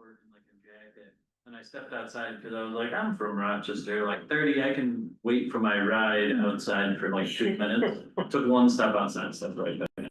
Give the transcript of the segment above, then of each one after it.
airport in like a jacket. And I stepped outside because I was like, I'm from Rochester, like 30, I can wait for my ride outside for like 2 minutes. Took one step outside, stepped right back in.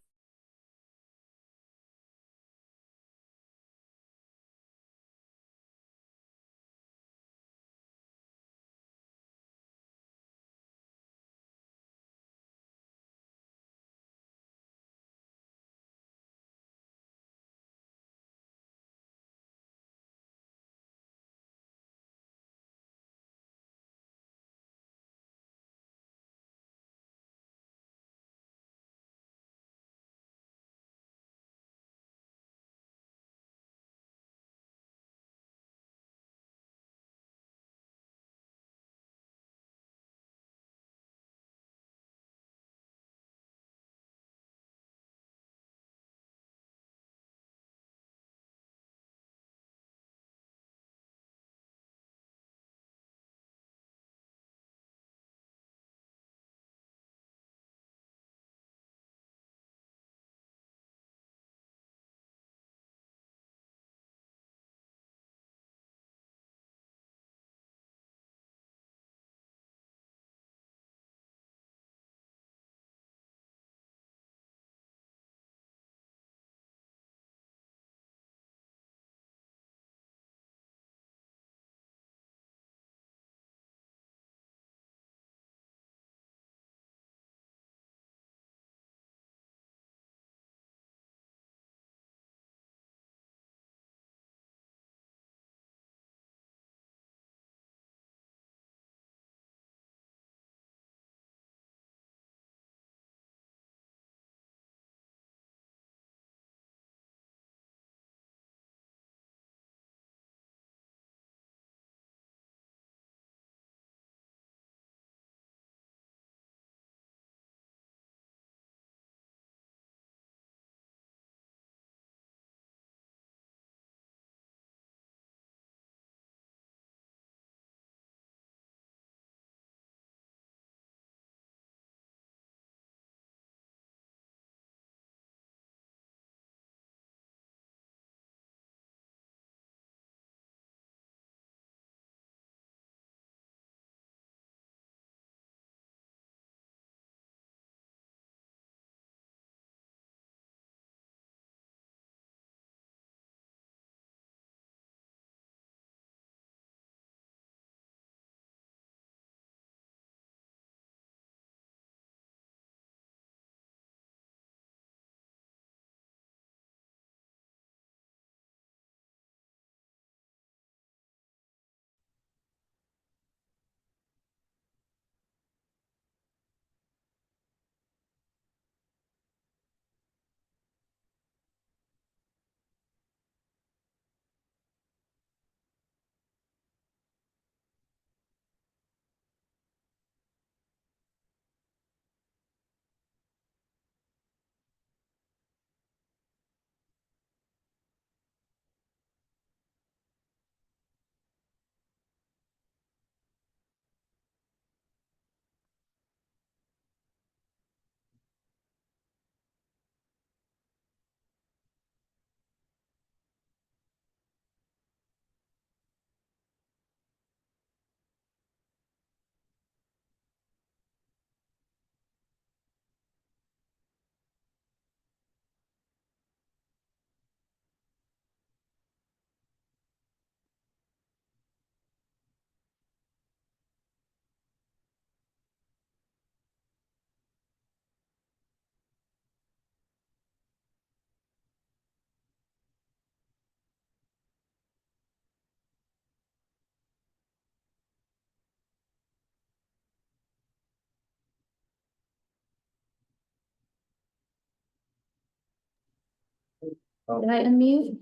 Did I unmute?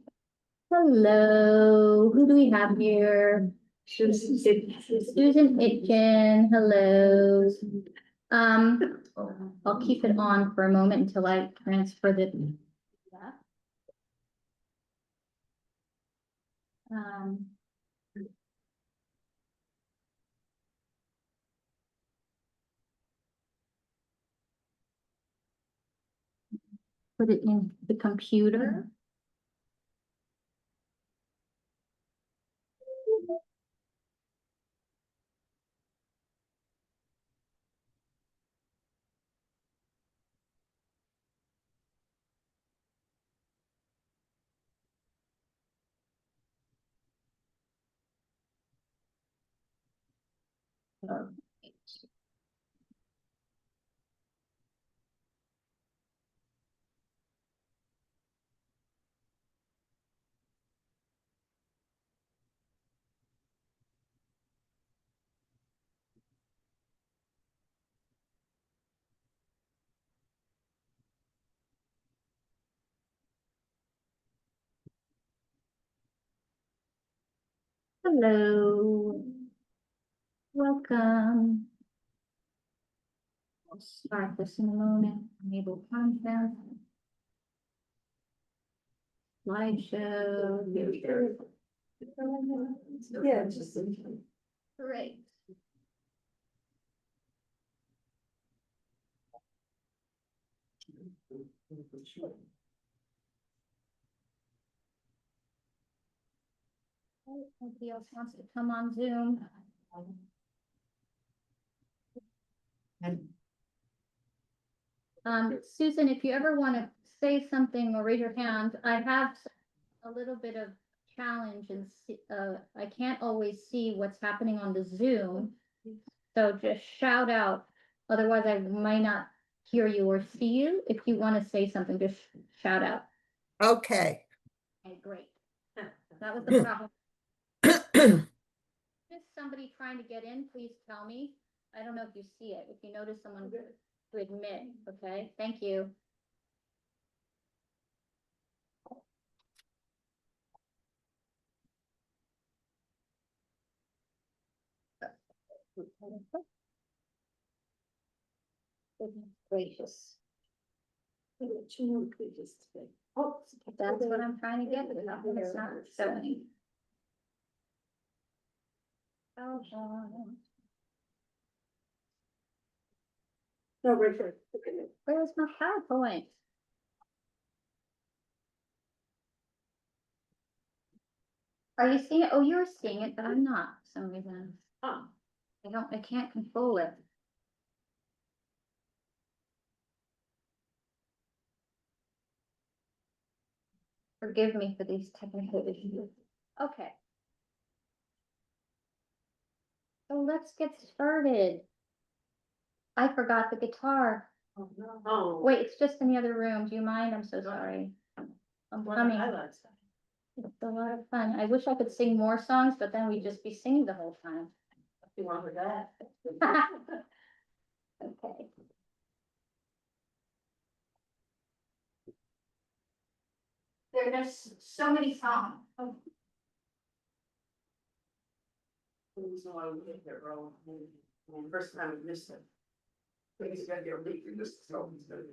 Hello, who do we have here? Susan Itchen, hello. I'll keep it on for a moment until I transfer the. Put it in the computer. Hello. Welcome. We'll start this in a moment. Enable content. Slideshow. Here we go. Yeah, just. Great. Nobody else wants to come on Zoom. Susan, if you ever want to say something or raise your hand, I have a little bit of challenge and I can't always see what's happening on the Zoom. So just shout out, otherwise I might not hear you or see you. If you want to say something, just shout out. Okay. Okay, great. That was the problem. Just somebody trying to get in, please tell me. I don't know if you see it. If you notice someone to admit, okay? Thank you. Goodness gracious. Oh, that's what I'm trying to get to. It's not showing. Oh, No, right there. where's my PowerPoint? Are you seeing it? Oh, you're seeing it, but I'm not for some reason. Oh. I can't control it. Forgive me for these technical issues. Okay. So let's get started. I forgot the guitar. Oh, no. Wait, it's just in the other room. Do you mind? I'm so sorry. I'm coming. It's a lot of fun. I wish I could sing more songs, but then we'd just be singing the whole time. You want with that? Okay. There's so many songs. Oh, The reason why we get there, bro. First time we missed it. Because you gotta get a leak in this. So it's gonna be-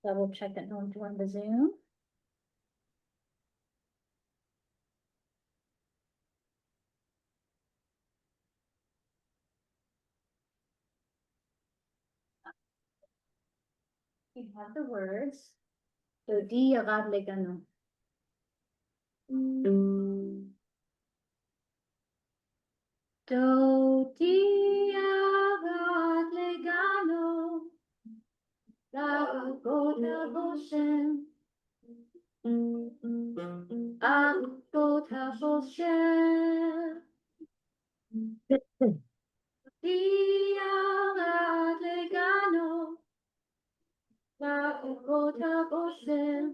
double check that no one joined the Zoom. You have the words. Dodi yagad legano. Dodi Avad Legano, Lagota Boshem, Agota Boshem. Dodi Avad Legano, Lagota Boshem,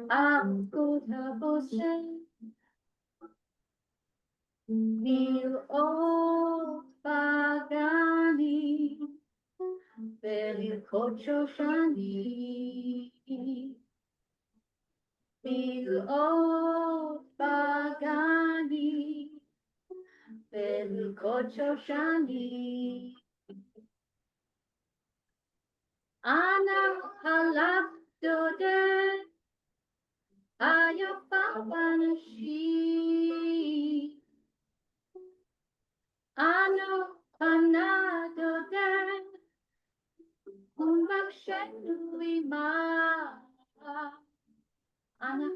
Agota Boshem. Mil ot pagani, velikot shoshani. Mil ot pagani, velikot shoshani. Ana halak dode, ayopavanashi. Ano panadode, unvakshenu ima. Ana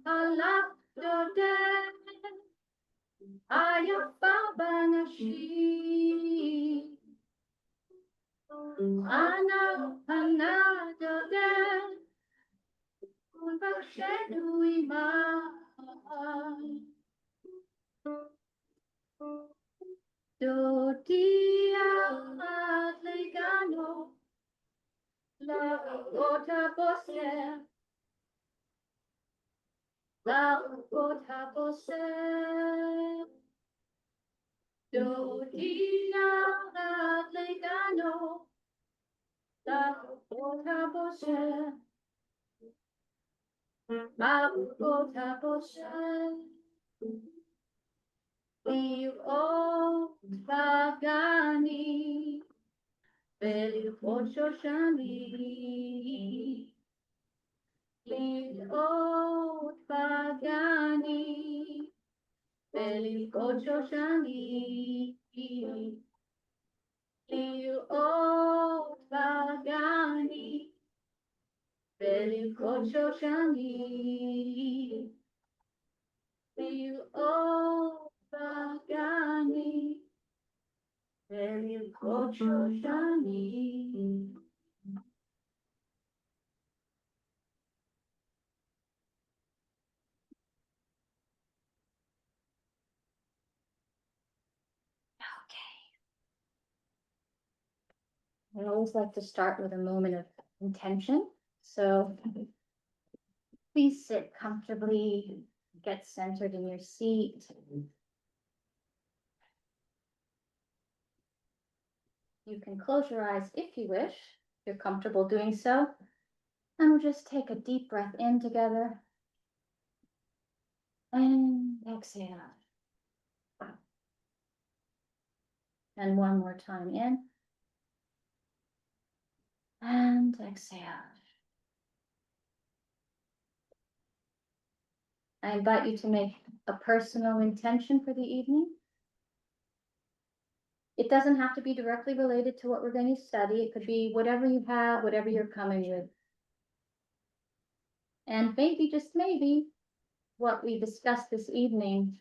halak dode, ayopavanashi. Ana panadode, unvakshenu ima. Dodia Legano, La Gota Bose, La Gota Bose. Dodia Legano, La Gota Bose, La Gota Bose. Li'ot pagani, velikot shoshani. Li'ot pagani, velikot shoshani. Li'ot pagani, velikot shoshani. Li'ot pagani, velikot shoshani. I always like to start with a moment of intention, so please sit comfortably, get centered in your seat. You can close your eyes if you wish, if you're comfortable doing so, and we'll just take a deep breath in together and exhale. And one more time in and exhale. I invite you to make a personal intention for the evening. It doesn't have to be directly related to what we're going to study. It could be whatever you have, whatever you're coming with. And maybe, just maybe, what we discussed this evening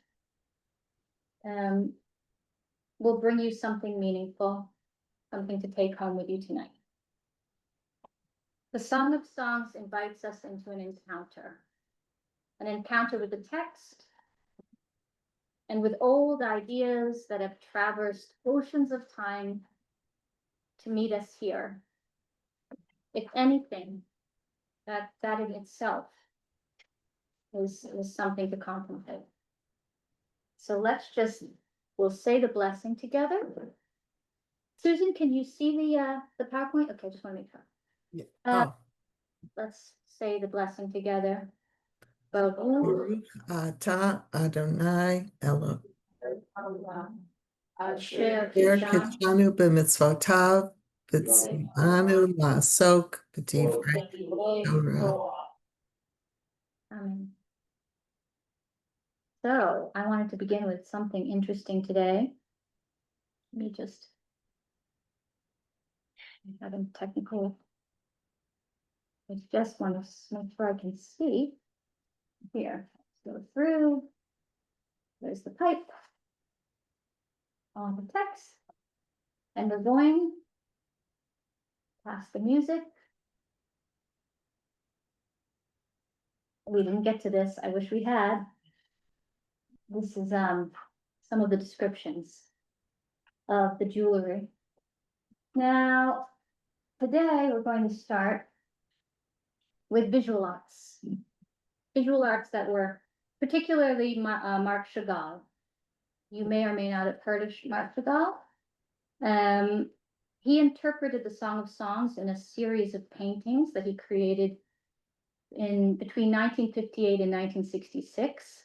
will bring you something meaningful, something to take home with you tonight. The Song of Songs invites us into an encounter with the text and with old ideas that have traversed oceans of time to meet us here. If anything, that in itself is something to contemplate. So we'll say the blessing together. Susan, can you see the PowerPoint? Okay, just want to make sure. Yeah. Let's say the blessing together. Baruch Baruch atah Adonai Elohim asher asher kitshanu kitshanu b'mitzvotav v'tzivanu la'asok b'divrei Torah. Amen. So I wanted to begin with something interesting today. Let me just having technical. I just want to make sure I can see here. go through. There's the pipe. On the text. And we're going past the music. We didn't get to this. I wish we had. This is some of the descriptions of the jewelry. Now, today we're going to start with visual arts. Visual arts that were particularly Marc Chagall. You may or may not have heard of Marc Chagall. He interpreted the Song of Songs in a series of paintings that he created in between 1958 and 1966.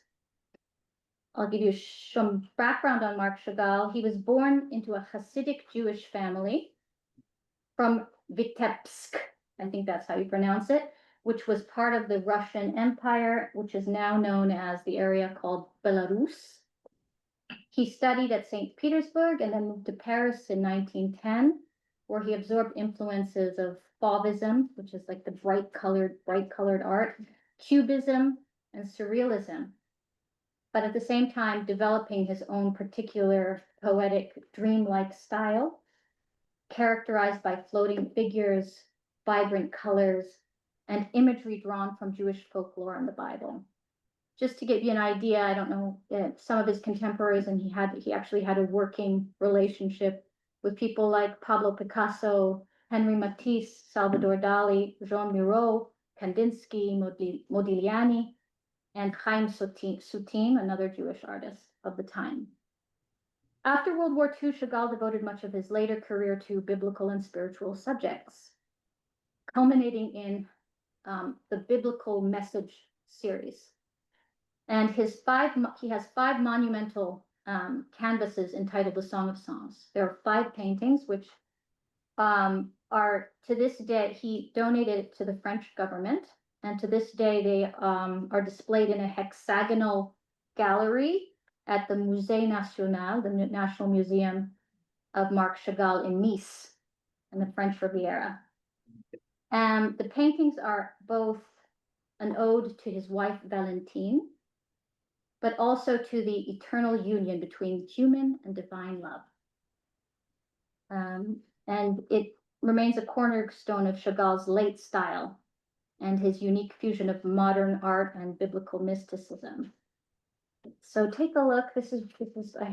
I'll give you some background on Marc Chagall. He was born into a Hasidic Jewish family from Vitebsk, I think that's how you pronounce it, which was part of the Russian Empire, which is now known as the area called Belarus. He studied at St. Petersburg and then moved to Paris in 1910, where he absorbed influences of Fauvism, which is like the bright colored art, Cubism, and Surrealism. But at the same time, developing his own particular poetic, dreamlike style, characterized by floating figures, vibrant colors, and imagery drawn from Jewish folklore and the Bible. Just to give you an idea, I don't know, some of his contemporaries, and he actually had a working relationship with people like Pablo Picasso, Henri Matisse, Salvador Dali, Jean Miro, Kandinsky, Modigliani, and Chaim Soutine, another Jewish artist of the time. After World War II, Chagall devoted much of his later career to biblical and spiritual subjects, culminating in the Biblical Message series. And he has 5 monumental canvases entitled The Song of Songs. There are 5 paintings, which are, to this day, he donated it to the French government. And to this day, they are displayed in a hexagonal gallery at the Musée National, the National Museum of Marc Chagall in Nice, in the French Riviera. The paintings are both an ode to his wife, Valentine, but also to the eternal union between human and divine love. And it remains a cornerstone of Chagall's late style and his unique fusion of modern art and biblical mysticism. So take a look. This is I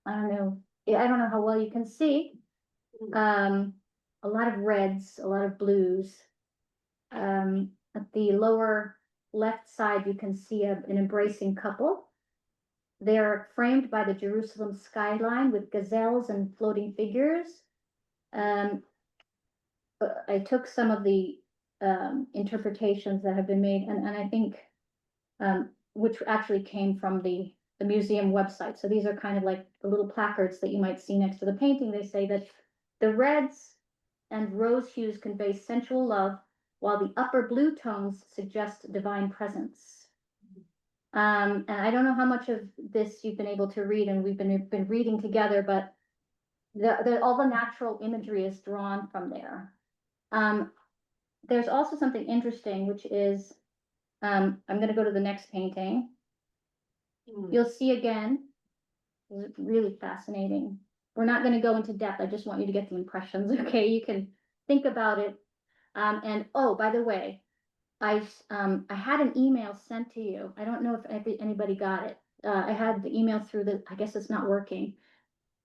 don't know. I don't know how well you can see. A lot of reds, a lot of blues. At the lower left side, you can see an embracing couple. They're framed by the Jerusalem skyline with gazelles and floating figures. I took some of the interpretations that have been made, and I think which actually came from the museum website. So these are kind of like the little placards that you might see next to the painting. They say that the reds and rose hues convey sensual love, while the upper blue tones suggest divine presence. And I don't know how much of this you've been able to read, and we've been reading together, but all the natural imagery is drawn from there. There's also something interesting, which is, I'm going to go to the next painting. You'll see again, it's really fascinating. We're not going to go into depth. I just want you to get the impressions. Okay, you can think about it. And oh, by the way, I had an email sent to you. I don't know if anybody got it. I had the email through I guess it's not working.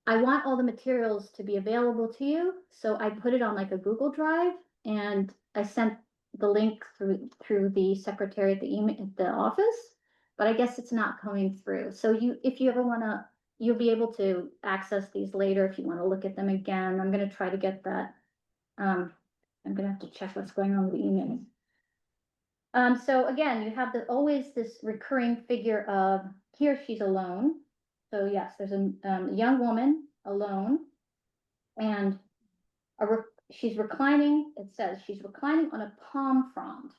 I want all the materials to be available to you, so I put it on like a Google Drive, and I sent the link through the secretary at the office, but I guess it's not coming through. So if you ever want to, you'll be able to access these later if you want to look at them again. I'm going to try to get that. I'm going to have to check what's going on with the emails. So again, you have always this recurring figure of, here she's alone. So yes, there's a young woman alone, and she's reclining. It says she's reclining on a palm frond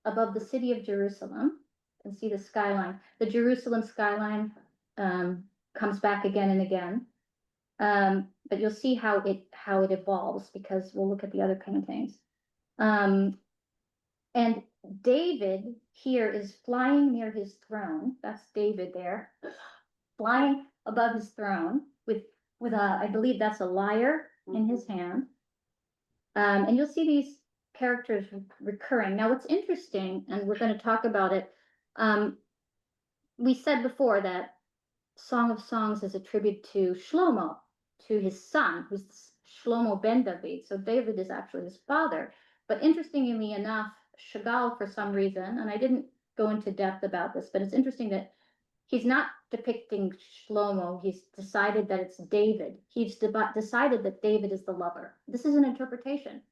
above the city of Jerusalem. You can see the skyline. The Jerusalem skyline comes back again and again. But you'll see how it evolves, because we'll look at the other paintings. And David here is flying near his throne. That's David there, flying above his throne with a, I believe that's a lyre in his hand. And you'll see these characters recurring. Now, what's interesting, and we're going to talk about it, we said before that Song of Songs is attributed to Shlomo, to his son, who's Shlomo ben David. So David is actually his father. But interestingly enough, Chagall, for some reason, and I didn't go into depth about this, but it's interesting that he's not depicting Shlomo. He's decided that it's David. He's decided that David is the lover. This is an interpretation.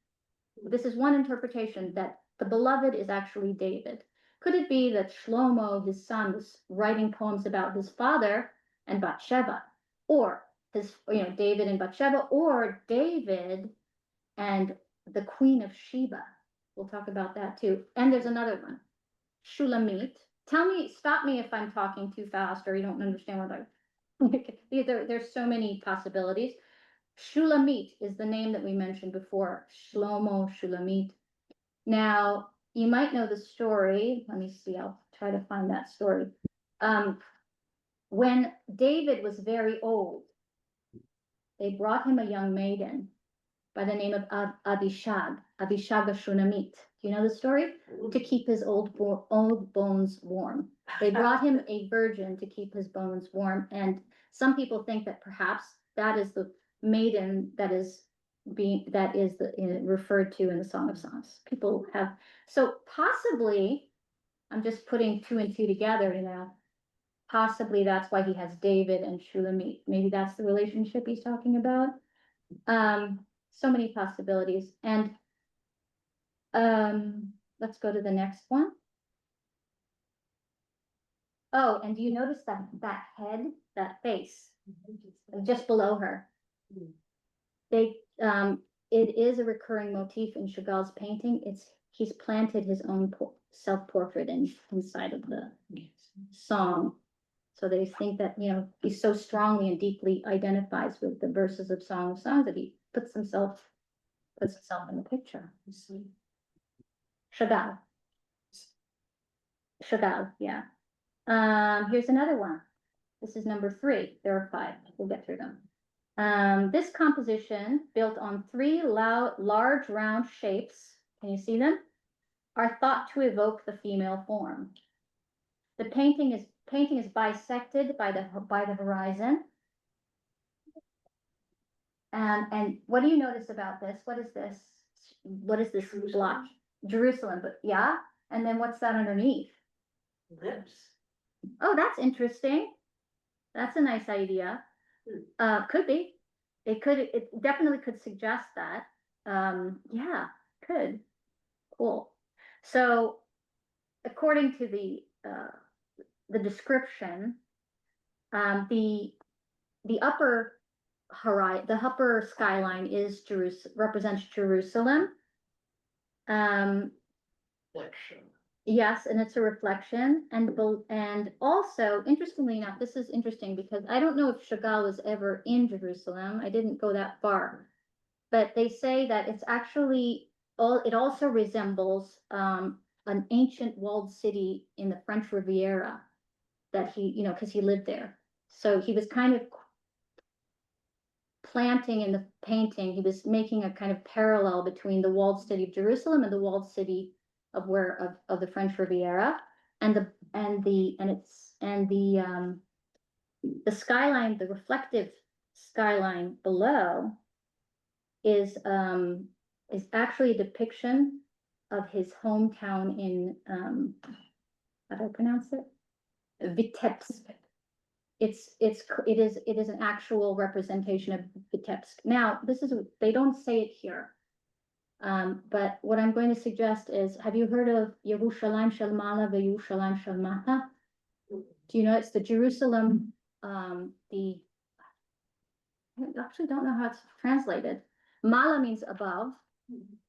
This is one interpretation, that the beloved is actually David. Could it be that Shlomo, his son, was writing poems about his father and Bathsheba, or his, David and Bathsheba, or David and the Queen of Sheba? We'll talk about that too. And there's another one, Shulamit. Stop me if I'm talking too fast or you don't understand what I'm. There's so many possibilities. Shulamit is the name that we mentioned before, Shlomo, Shulamit. Now, you might know the story. Let me see, I'll try to find that story. When David was very old, they brought him a young maiden by the name of Abishag Shulamit. Do you know the story? To keep his old bones warm. They brought him a virgin to keep his bones warm. And some people think that perhaps that is the maiden that is referred to in the Song of Songs. People have, so possibly, I'm just putting two and two together, possibly that's why he has David and Shulamit. Maybe that's the relationship he's talking about. So many possibilities. And let's go to the next one. Oh, and do you notice that head, that face, just below her? It is a recurring motif in Chagall's painting. He's planted his own self-portrait inside of the song. So they think that, he so strongly and deeply identifies with the verses of Song of Songs that he puts himself in the picture. Chagall, yeah. Here's another one. This is number 3. There are 5. We'll get through them. This composition, built on 3 large round shapes, can you see them? Are thought to evoke the female form. The painting is bisected by the horizon. And what do you notice about this? What is this? What is this blotch? Jerusalem, but yeah. And then what's that underneath? Lips. Oh, that's interesting. That's a nice idea. Could be. It definitely could suggest that. Yeah, could. Cool. So according to the description, the upper skyline is represents Jerusalem. Yes, and it's a reflection, and also, interestingly enough, this is interesting because I don't know if Chagall was ever in Jerusalem. I didn't go that far, but they say that it's actually it also resembles an ancient walled city in the French Riviera that he, because he lived there. So he was kind of planting in the painting. He was making a kind of parallel between the walled city of Jerusalem and the walled city of the French Riviera, and the skyline, the reflective skyline below is actually a depiction of his hometown in how do I pronounce it? Vitebsk. It is an actual representation of Vitebsk. Now, they don't say it here. But what I'm going to suggest is, have you heard of Yerushalayim Shel Mala veYerushalayim Shel Mata? Do you know it's the Jerusalem, I actually don't know how it's translated. Mala means above,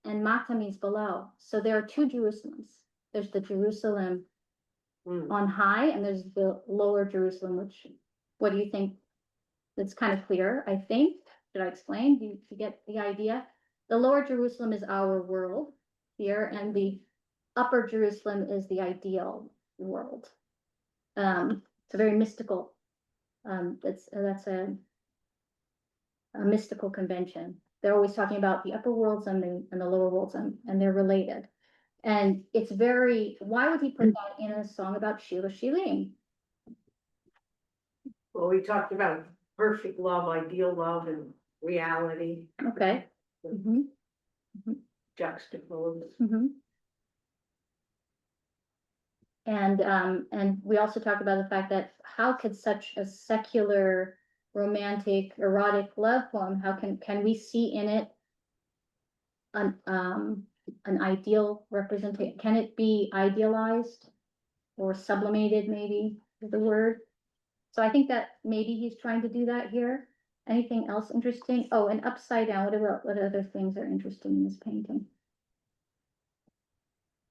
and Mata means below. So there are 2 Jerusalems. There's the Jerusalem on high, and there's the lower Jerusalem, which, what do you think? That's kind of clear, I think. Should I explain? Do you get the idea? The lower Jerusalem is our world here, and the Upper Jerusalem is the ideal world. It's a very mystical, that's a mystical convention. They're always talking about the upper worlds and the lower worlds, and they're related. And it's very, why would he put that in a song about Sheila Shilim? Well, we talked about perfect love, ideal love, and reality Okay. Mhm, juxtaposed. mhm. And we also talk about the fact that how could such a secular, romantic, erotic love poem, how can we see in it an ideal representation? Can it be idealized or sublimated, maybe is the word? So I think that maybe he's trying to do that here. Anything else interesting? Oh, and upside down, what other things are interesting in this painting?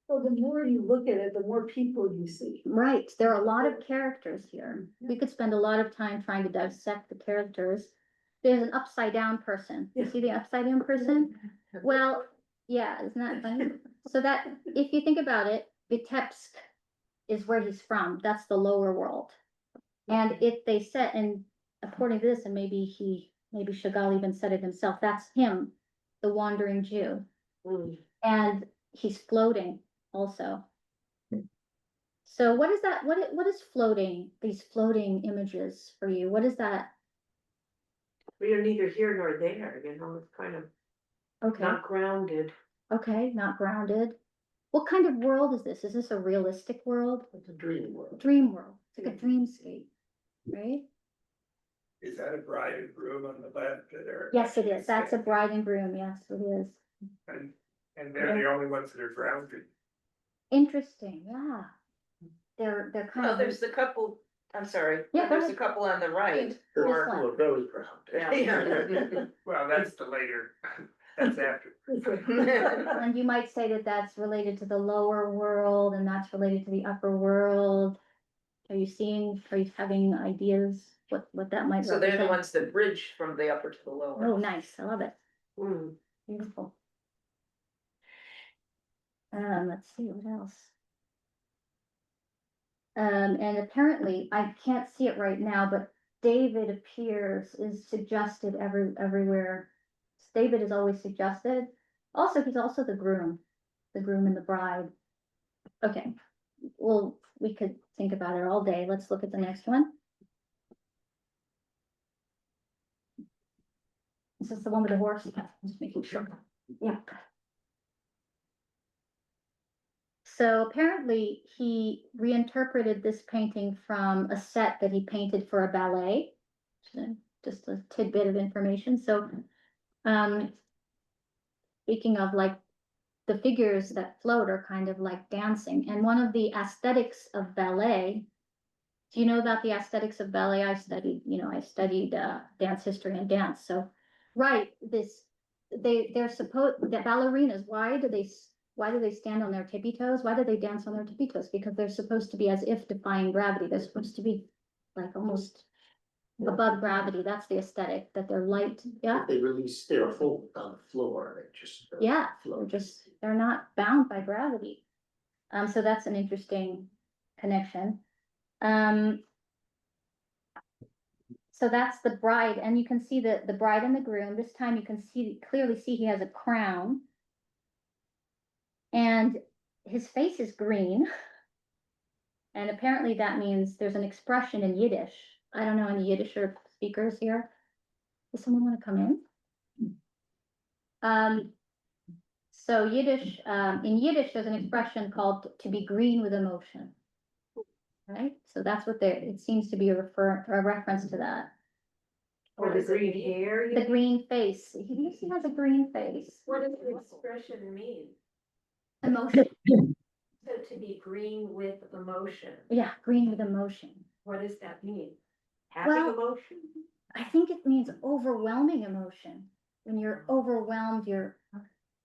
Well, the more you look at it, the more people you see. Right, there are a lot of characters here. We could spend a lot of time trying to dissect the characters. There's an upside down person. You see the upside down person? Well, yeah, isn't that funny? So that, if you think about it, Vitebsk is where he's from. That's the lower world. And if they said, and according to this, and maybe Chagall even said it himself, that's him, the wandering Jew. And he's floating also. So what is that? What is floating, these floating images for you? What is that? We are neither here nor there, it's kind of Okay, not grounded. okay, not grounded. What kind of world is this? Is this a realistic world? It's a dream world. Dream world. It's like a dreamscape, right? Is that a bride and groom on the left that are? Yes, it is. That's a bride and groom. Yes, it is. And they're the only ones that are grounded. Interesting, yeah. They're kind Well, of. there's the couple, I'm sorry, Yeah, go there's ahead. a couple on the right. This who are- one. Well, those grounded. Yeah. Well, that's the later, that's after. And you might say that that's related to the lower world and that's related to the upper world. Are you having ideas what that might So they're the represent? ones that bridge from the upper to the Oh, lower. nice, I love it, beautiful. Let's see, what else? And apparently, I can't see it right now, but David is suggested everywhere. David is always suggested. Also, he's also the groom and the bride. Okay, well, we could think about it all day. Let's look at the next one. This is the one with the horse. Just making sure. Yeah. So apparently he reinterpreted this painting from a set that he painted for a ballet. Just a tidbit of information. So, speaking of like the figures that float are kind of like dancing, and one of the aesthetics of ballet. Do you know about the aesthetics of ballet? I studied dance history and dance. So, right, they're supposed that ballerinas. Why do they stand on their tippy toes? Why do they dance on their tippy toes? Because they're supposed to be as if defying gravity. They're supposed to be like almost above gravity. That's the aesthetic, that they're light. Yeah. They release their hold on the floor, they just. Yeah, float. they're not bound by gravity. So that's an interesting connection. So that's the bride, and you can see the bride and the groom. This time you can clearly see he has a crown. And his face is green. And apparently that means there's an expression in Yiddish. I don't know any Yiddish speakers here. Does someone want to come in? So Yiddish, in Yiddish, there's an expression called to be green with emotion. Right? So that's what it seems to be a reference to that. Or the green hair. The green face. He has a green face. What does the expression mean? Emotion. So to be green with emotion, Yeah, green with emotion. what does that mean? Having Well, emotion? I think it means overwhelming emotion. When you're overwhelmed,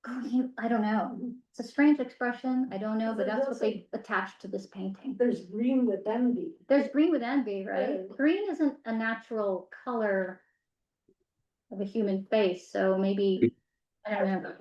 I don't know. It's a strange expression. I don't know, but that's what they attached to this painting. There's green with envy. There's green with envy, right? Yeah. Green isn't a natural color of a human face, so maybe, I don't know.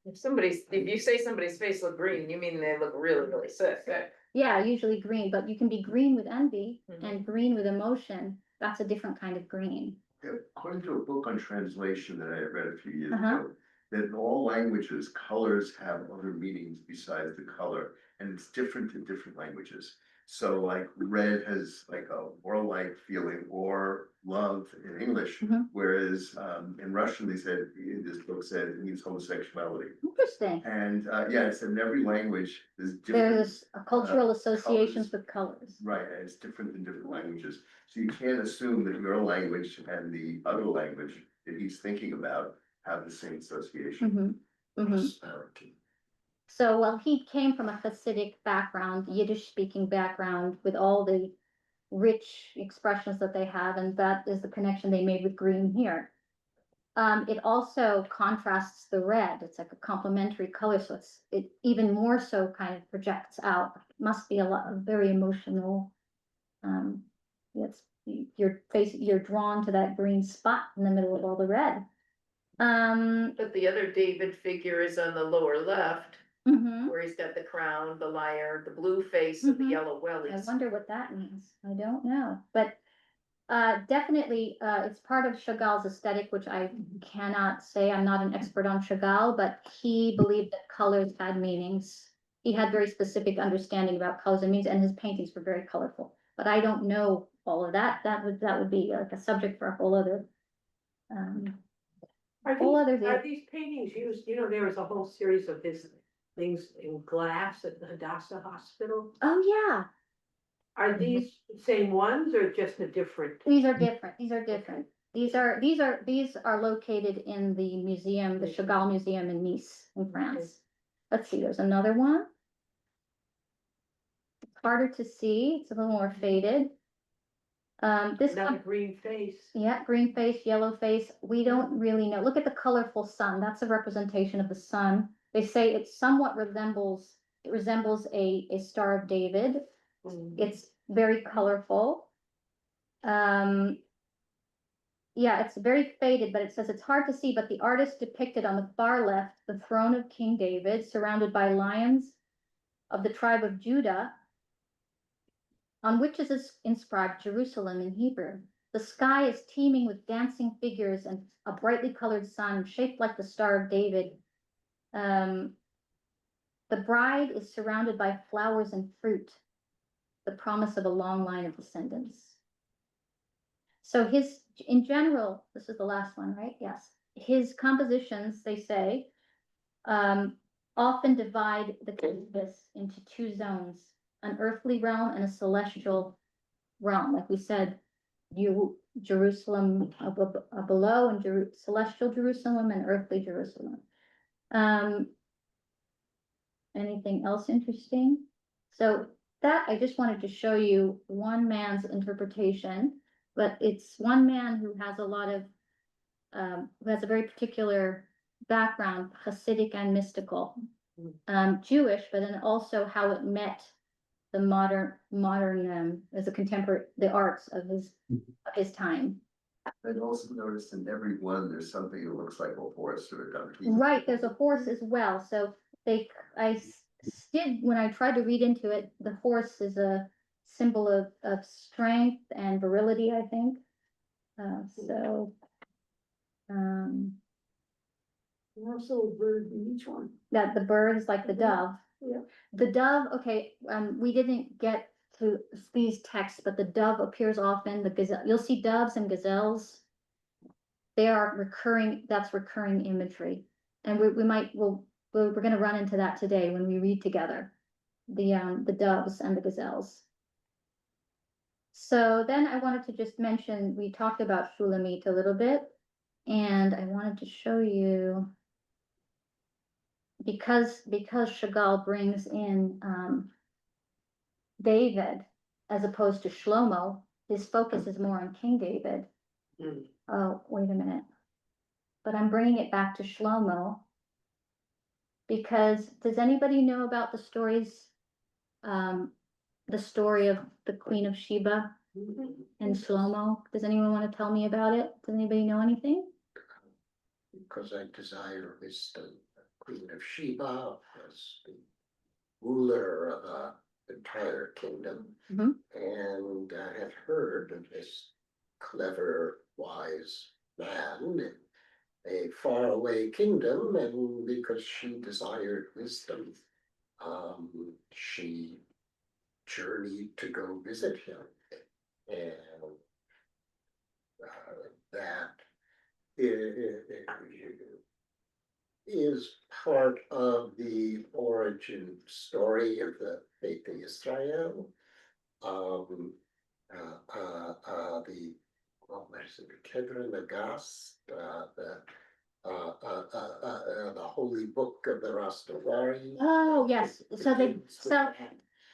If you say somebody's face look green, you mean they look really, really sick. Yeah, usually green, but you can be green with envy Mhm. and green with emotion. That's a different kind of green. According to a book on translation that I read a few years Uh-huh. ago, that in all languages, colors have other meanings besides the color, and it's different in different languages. So like red has like a warlike feeling or love in English, Mhm. whereas in Russian, they said, this book said it means homosexuality. Interesting. And yeah, it's in every language, there's different. There's a cultural associations colors. with colors. Right, and it's different in different languages, so you can't assume that your language and the other language that he's thinking about have the same association. Mhm, mhm. So, well, he came from a Hasidic background, Yiddish speaking background with all the rich expressions that they have, and that is the connection they made with green here. It also contrasts the red. It's like a complementary color, so it even more so kind of projects out. Must be a lot of very emotional. It's you're drawn to that green spot in the middle of all the red. But the other David figure is on the lower left, Mhm. where he's got the crown, the lyre, the blue face, and the Mhm. yellow I wellies. wonder what that means. I don't know, but definitely, it's part of Chagall's aesthetic, which I cannot say. I'm not an expert on Chagall, but he believed that colors had meanings. He had very specific understanding about colors and meanings, and his paintings were very colorful. But I don't know all of that. That would be like a subject for a whole other. Whole other Are day. these paintings used, you know, there was a whole series of his things in glass at the Hadassah Hospital. Oh yeah, Are these the same ones or just a different? these are different. These are different. These are located in the museum, the Chagall Museum in Nice, in France. Let's see, there's another one. It's harder to see, it's a little more faded. This Another one, green face. yeah, green face, yellow face, we don't really know. Look at the colorful sun, that's a representation of the sun. They say it somewhat resembles a Star of David. It's very colorful. Yeah, it's very faded, but it says it's hard to see, but the artist depicted on the far left, the throne of King David, surrounded by lions of the tribe of Judah, on which is inscribed Jerusalem in Hebrew. The sky is teeming with dancing figures and a brightly colored sun shaped like the Star of David. The bride is surrounded by flowers and fruit, the promise of a long line of descendants. So in general, this is the last one, right? Yes. His compositions, they say, often divide the canvas into two zones, an earthly realm and a celestial realm. Like we said, Jerusalem below and celestial Jerusalem and earthly Jerusalem. Anything else interesting? So that I just wanted to show you one man's interpretation, but it's one man who has a lot of who has a very particular background, Hasidic and mystical, Jewish, but then also how it met the modern as a contemporary the arts of his time. I've also noticed in every one, there's something that looks like a horse or a donkey. Right, there's a horse as well. So when I tried to read into it, the horse is a symbol of strength and virility, I think. So. Also a bird in each one. That the bird is like the dove. Yeah. The dove, okay, we didn't get to these texts, but the dove appears often, the gazelle, you'll see doves and gazelles. They are recurring, that's recurring imagery. And we're gonna run into that today when we read together. The doves and the gazelles. So then I wanted to just mention, we talked about Shulamit a little bit, and I wanted to show you because Chagall brings in David as opposed to Shlomo, his focus is more on King David. Oh, wait a minute. But I'm bringing it back to Shlomo because does anybody know about the story of the Queen of Sheba and Shlomo? Does anyone want to tell me about it? Does anybody know anything? Because I desire wisdom. Queen of Sheba as the ruler of the entire kingdom. Mhm. And I had heard of this clever, wise man in a faraway kingdom, and because she desired wisdom, she journeyed to go visit him. And that is part of the origin story of the faith of Israel. The what is it, Kedron Nagas, the holy book of the Rastafari. Oh, yes, so they, begins with so, that.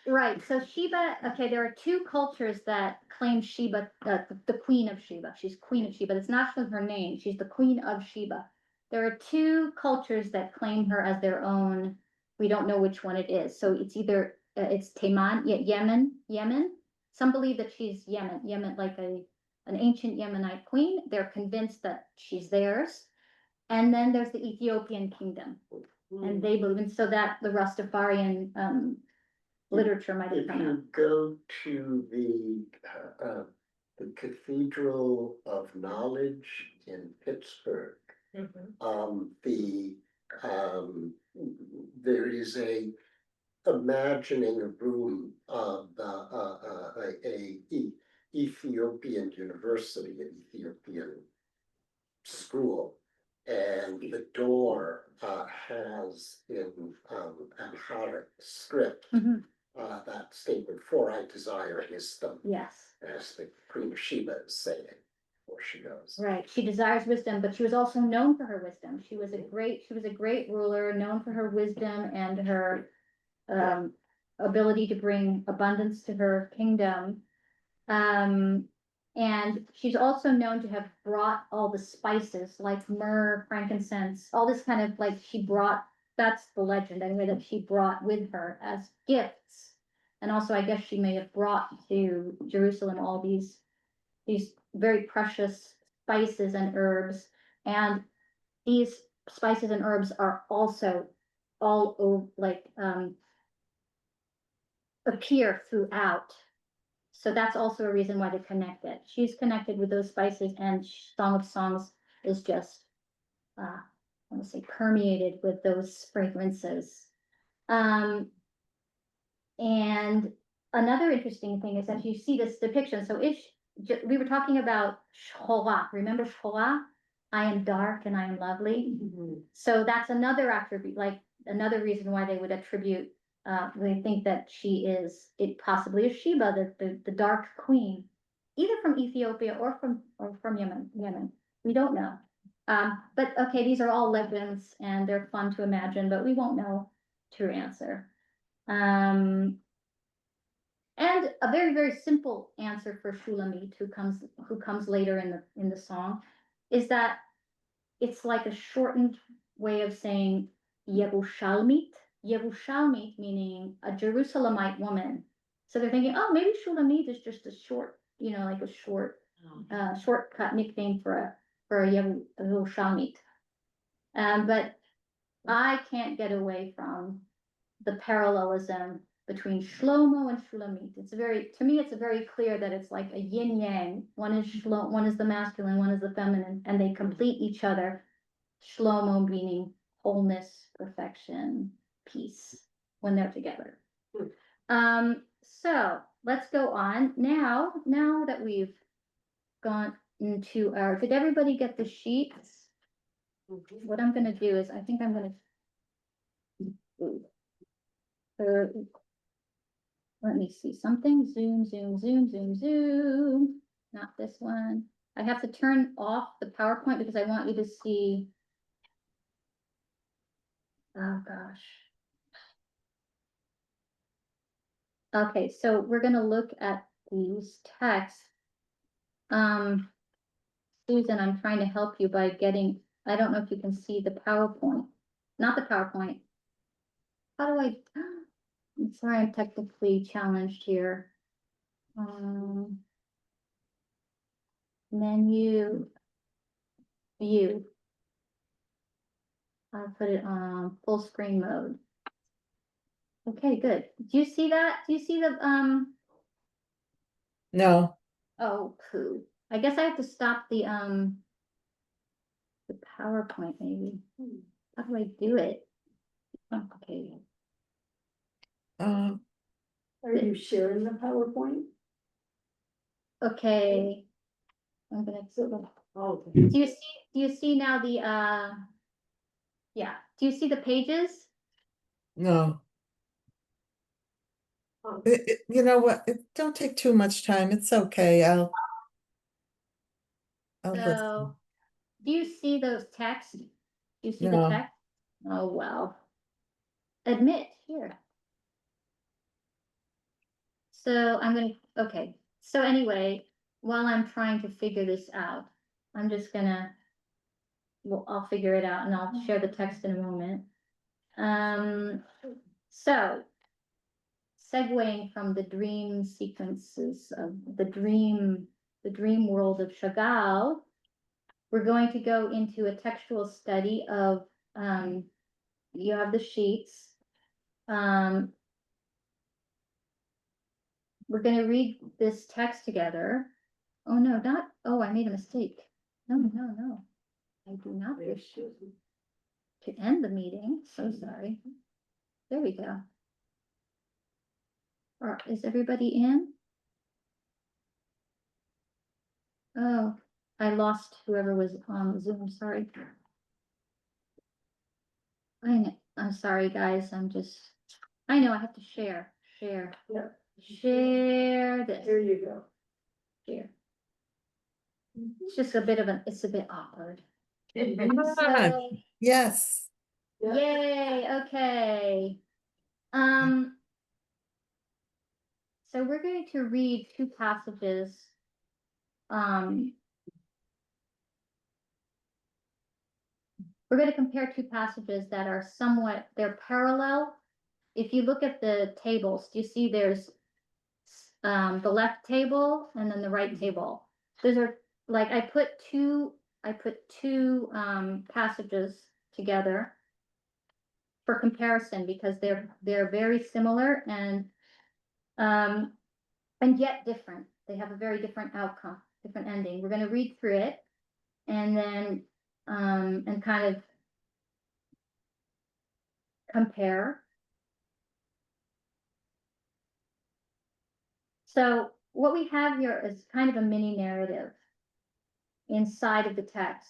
right, so Sheba, okay, there are two cultures that claim Sheba, the queen of Sheba, she's queen of Sheba, it's not just her name, she's the queen of Sheba. There are two cultures that claim her as their own, we don't know which one it is, so it's either, it's Teman, Yemen. Some believe that she's Yemen, like an ancient Yemenite queen, they're convinced that she's theirs. And then there's the Ethiopian kingdom, and they believe, and so that the Rastafarian literature might have If come out. you go to the Cathedral of Knowledge in Pittsburgh, there is a imagining a room of a Ethiopian university, an Ethiopian school. And the door has in Amharic script Mhm. that statement, "For I desire wisdom," Yes, as the Queen of Sheba is saying before she goes. right, she desires wisdom, but she was also known for her wisdom, she was a great ruler, known for her wisdom and her ability to bring abundance to her kingdom. And she's also known to have brought all the spices like myrrh, frankincense, all this kind of like she brought, that's the legend anyway, that she brought with her as gifts. And also, I guess she may have brought to Jerusalem all these very precious spices and herbs. And these spices and herbs are also all over, like, appear throughout. So that's also a reason why they're connected. She's connected with those spices, and Song of Songs is just, I want to say, permeated with those fragrances. And another interesting thing is that you see this depiction. So we were talking about Shchora. Remember Shchora? I am dark and I am lovely. So that's another attribute, like another reason why they would attribute, they think that she is, it possibly is Sheba, the dark queen, either from Ethiopia or from Yemen. We don't know. But okay, these are all legends and they're fun to imagine, but we won't know true answer. And a very, very simple answer for Shulamit, who comes later in the song, is that it's like a shortened way of saying Yerushalmit. Yerushalmit meaning a Jerusalemite woman. So they're thinking, oh, maybe Shulamit is just a short, like a shortcut nickname for a Yerushalmit. But I can't get away from the parallelism between Shlomo and Shulamit. To me, it's very clear that it's like a yin yang. One is the masculine, one is the feminine, and they complete each other. Shlomo meaning wholeness, perfection, peace when they're together. So let's go on now that we've gone into did everybody get the sheets? What I'm gonna do is, I think I'm gonna let me see something. Zoom. Not this one. I have to turn off the PowerPoint because I want you to see. Oh gosh. Okay, so we're gonna look at these texts. Susan, I'm trying to help you by getting, I don't know if you can see the PowerPoint. Not the PowerPoint. How do I, I'm sorry, I'm technically challenged here. Menu, view. I'll put it on full screen mode. Okay, good. Do you see that? Do you see the, No, oh, poo. I guess I have to stop the PowerPoint maybe. How do I do it? Okay, um, Are you sharing the PowerPoint? okay. I'm gonna, Oh. do you see now the, yeah, do you see the pages? no. Oh. You know what? Don't take too much time. It's okay. I'll listen. So, do you see those texts? Do you see the No. text? Oh, well. Admit here. So I'm gonna, okay, so anyway, while I'm trying to figure this out, I'm just gonna, well, I'll figure it out and I'll share the text in a moment. So segueing from the dream sequences of the dream world of Chagall, we're going to go into a textual study of, you have the sheets. We're gonna read this text together. Oh, no, not, oh, I made a mistake. No, no, no. I do not wish to end the meeting, so sorry. There we go. Or is everybody in? Oh, I lost whoever was on Zoom, sorry. I'm sorry, guys, I know I have to share. Yeah. Share this, There you go. share. It's just it's a bit awkward. Ah, So, yes. Yeah. yay, okay. So we're going to read two passages. We're going to compare two passages that are they're parallel. If you look at the tables, do you see there's the left table and then the right table? Those are like I put two passages together for comparison because they're very similar and yet different. They have a very different outcome, different ending. We're going to read through it and then and kind of compare. So what we have here is kind of a mini narrative inside of the text.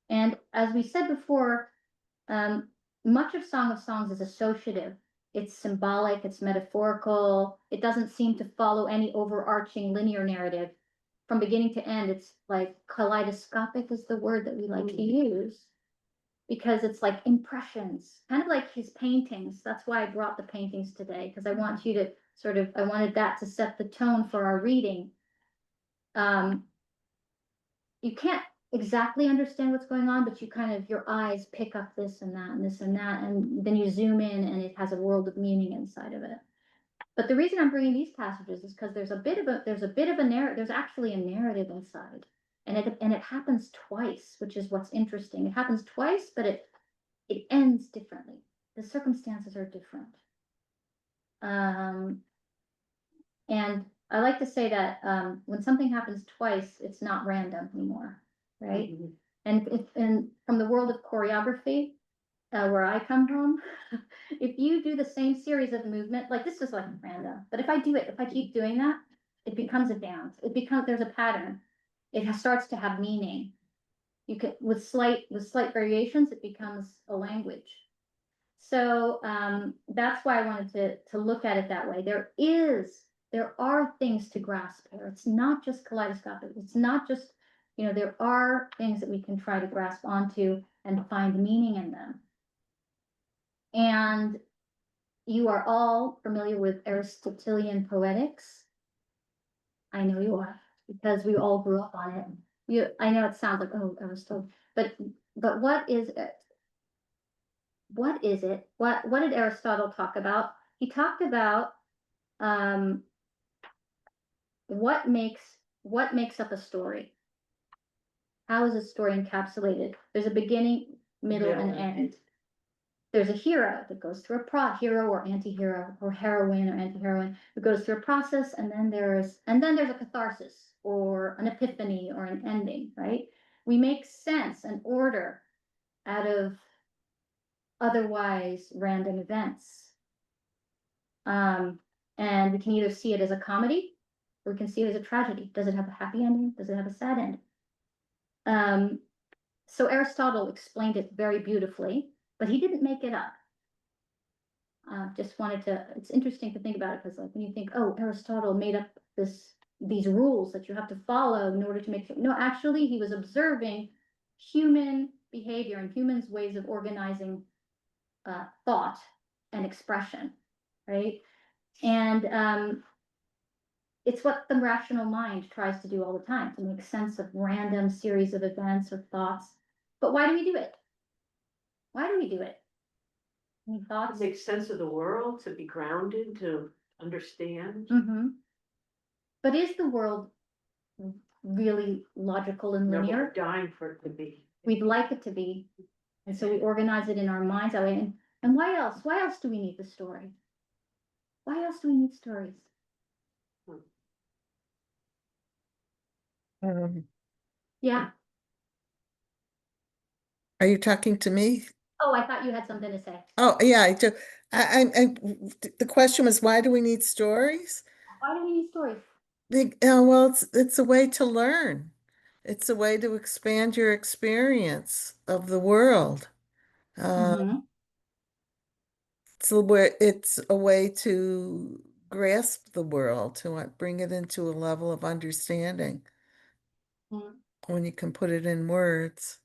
And as we said before, much of Song of Songs is associative. It's symbolic, it's metaphorical. It doesn't seem to follow any overarching linear narrative. From beginning to end, it's like kaleidoscopic is the word that we like to use because it's like impressions, kind of like his paintings. That's why I brought the paintings today, because I want you to I wanted that to set the tone for our reading. You can't exactly understand what's going on, but your eyes pick up this and that and this and that, and then you zoom in and it has a world of meaning inside of it. But the reason I'm bringing these passages is because there's actually a narrative inside, and it happens twice, which is what's interesting. It happens twice, but it ends differently. The circumstances are different. And I like to say that when something happens twice, it's not random anymore, right? And from the world of choreography, where I come from, if you do the same series of movement, like this is like random, but if I keep doing that, it becomes a dance. There's a pattern. It starts to have meaning. You could, with slight variations, it becomes a language. So that's why I wanted to look at it that way. There are things to grasp here. It's not just kaleidoscopic. It's not just, there are things that we can try to grasp onto and find meaning in them. And you are all familiar with Aristotelian poetics. I know you are, because we all grew up on it. I know it sounds like, oh, Aristotle, but what is it? What is it? What did Aristotle talk about? He talked about what makes up a story. How is a story encapsulated? There's a beginning, middle, and Middle and end. There's a hero that goes through a hero or anti-hero or heroine or anti-heroine that goes through a process, and then there's a catharsis or an epiphany or an ending, right? We make sense and order out of otherwise random events. And we can either see it as a comedy or we can see it as a tragedy. Does it have a happy ending? Does it have a sad ending? So Aristotle explained it very beautifully, but he didn't make it up. Just wanted to, it's interesting to think about it, because like when you think, oh, Aristotle made up these rules that you have to follow in order to make, no, actually he was observing human behavior and humans' ways of organizing thought and expression, right? And it's what the rational mind tries to do all the time, to make sense of random series of events or thoughts. But why do we do it? Why do we do it? Any To thoughts? make sense of the world, to be grounded, to understand. Mm-hmm. But is the world really logical and No, but linear? we're dying for it to be. We'd like it to be. And so we organize it in our minds that way. And why else? Why else do we need the story? Why else do we need stories? Yeah. Are you talking to me? Oh, I thought you had something to say. Oh, yeah, I do. The question was, why do we need stories? Why do we need stories? Well, it's a way to learn. It's a way to expand your experience of the world. Mm-hmm. It's a way to grasp the world, to bring it into a level of understanding Mm-hmm. when you can put it in words.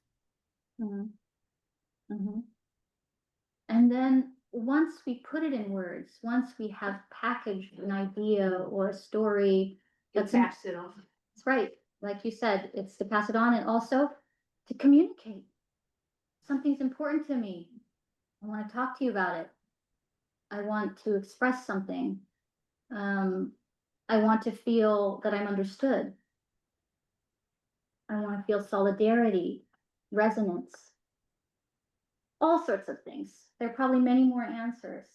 Mm-hmm. Mm-hmm. And then once we put it in words, once we have packaged an idea or a story, You that's pass it on. that's right. Like you said, it's to pass it on and also to communicate. Something's important to me. I want to talk to you about it. I want to express something. I want to feel that I'm understood. I want to feel solidarity, resonance, all sorts of things. There are probably many more answers.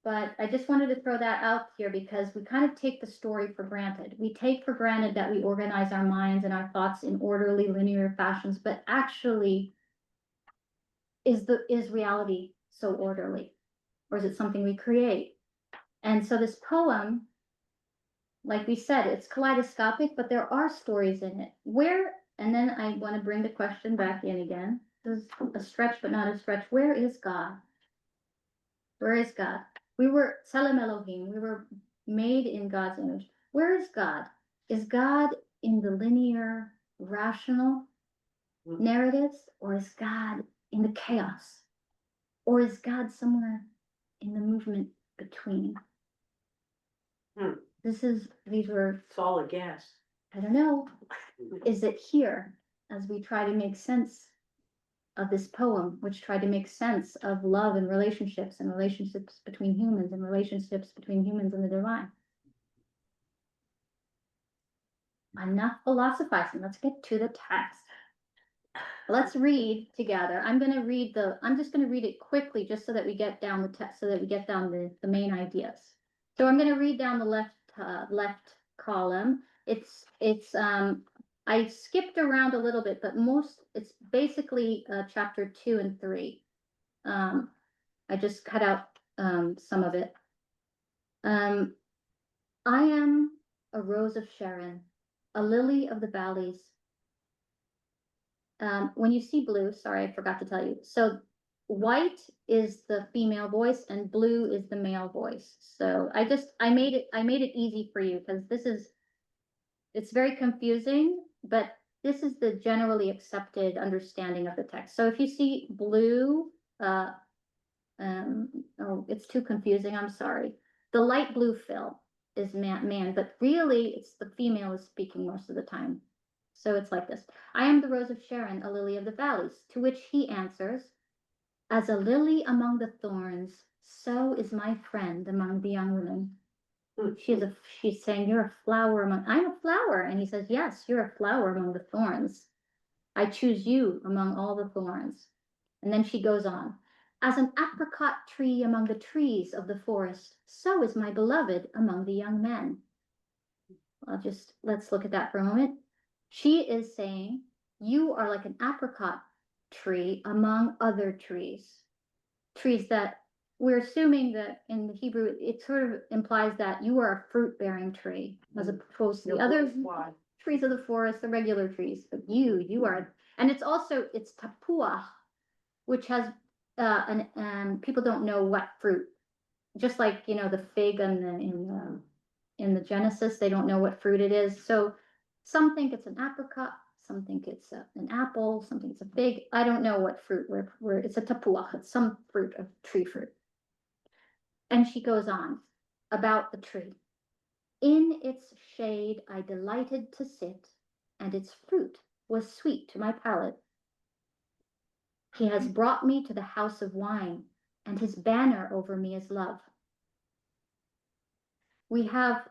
But I just wanted to throw that out here because we kind of take the story for granted. We take for granted that we organize our minds and our thoughts in orderly, linear fashions, but actually, is reality so orderly? Or is it something we create? And so this poem, like we said, it's kaleidoscopic, but there are stories in it. Where, and then I want to bring the question back in again. This is a stretch, but not a stretch. Where is God? Where is God? We were Tselem Elohim. We were made in God's image. Where is God? Is God in the linear, rational narratives, or is God in the chaos? Or is God somewhere in the movement between? These were, It's all a guess. I don't know. Is it here as we try to make sense of this poem, which tried to make sense of love and relationships between humans and relationships between humans and the divine? Enough philosophizing. Let's get to the text. Let's read together. I'm just going to read it quickly just so that we get down the text, so that we get down the main ideas. So I'm going to read down the left column. I skipped around a little bit, but it's basically chapter 2 and 3. I just cut out some of it. I am a rose of Sharon, a lily of the valleys. When you see blue, sorry, I forgot to tell you. So white is the female voice and blue is the male voice. So I made it easy for you because it's very confusing, but this is the generally accepted understanding of the text. So if you see blue, oh, it's too confusing, I'm sorry. The light blue fill is man, but really it's the female is speaking most of the time. So it's like this. I am the rose of Sharon, a lily of the valleys, to which he answers, as a lily among the thorns, so is my friend among the young women. She's saying, you're a flower I'm a flower. And he says, yes, you're a flower among the thorns. I choose you among all the thorns. And then she goes on. As an apricot tree among the trees of the forest, so is my beloved among the young men. Let's look at that for a moment. She is saying, you are like an apricot tree among other trees. Trees that we're assuming that in the Hebrew, it sort of implies that you are a fruit-bearing tree, as opposed to the other Why? trees of the forest, the regular trees. But you are, and it's tapuah, which has, and people don't know what fruit. Just like, the fig in the Genesis, they don't know what fruit it is. So some think it's an apricot, some think it's an apple, some think it's a fig. I don't know what fruit, where it's a tapuah, it's some fruit of tree fruit. And she goes on about the tree. In its shade I delighted to sit, and its fruit was sweet to my palate. He has brought me to the house of wine, and his banner over me is love. We have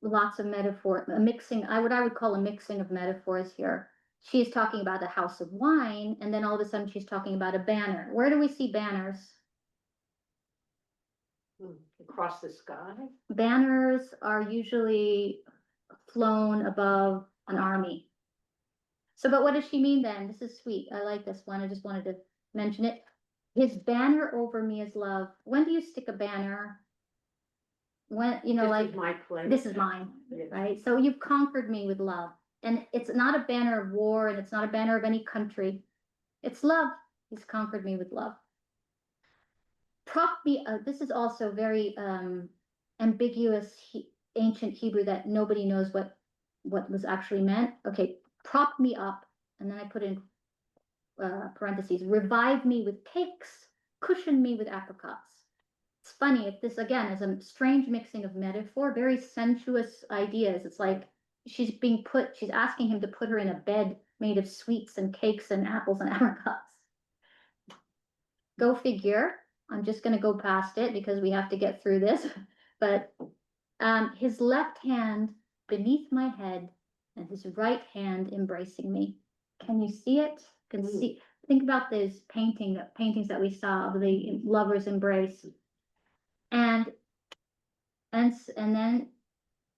lots of metaphor, a mixing, what I would call a mixing of metaphors here. She's talking about the house of wine, and then all of a sudden she's talking about a banner. Where do we see banners? Across the sky? Banners are usually flown above an army. So, but what does she mean then? This is sweet. I like this one. I just wanted to mention it. His banner over me is love. When do you stick a banner? When, This is my place. this is mine, Yeah. right? So you've conquered me with love. And it's not a banner of war, and it's not a banner of any country. It's love. He's conquered me with love. This is also very ambiguous ancient Hebrew that nobody knows what was actually meant. Okay, prop me up, and then I put in parentheses, revive me with cakes, cushion me with apricots. It's funny, if this again is a strange mixing of metaphor, very sensuous ideas. It's like she's asking him to put her in a bed made of sweets and cakes and apples and apricots. Go figure. I'm just going to go past it because we have to get through this. But his left hand beneath my head and his right hand embracing me. Can you see it? Can see. Think about those paintings that we saw of the lovers' embrace. And then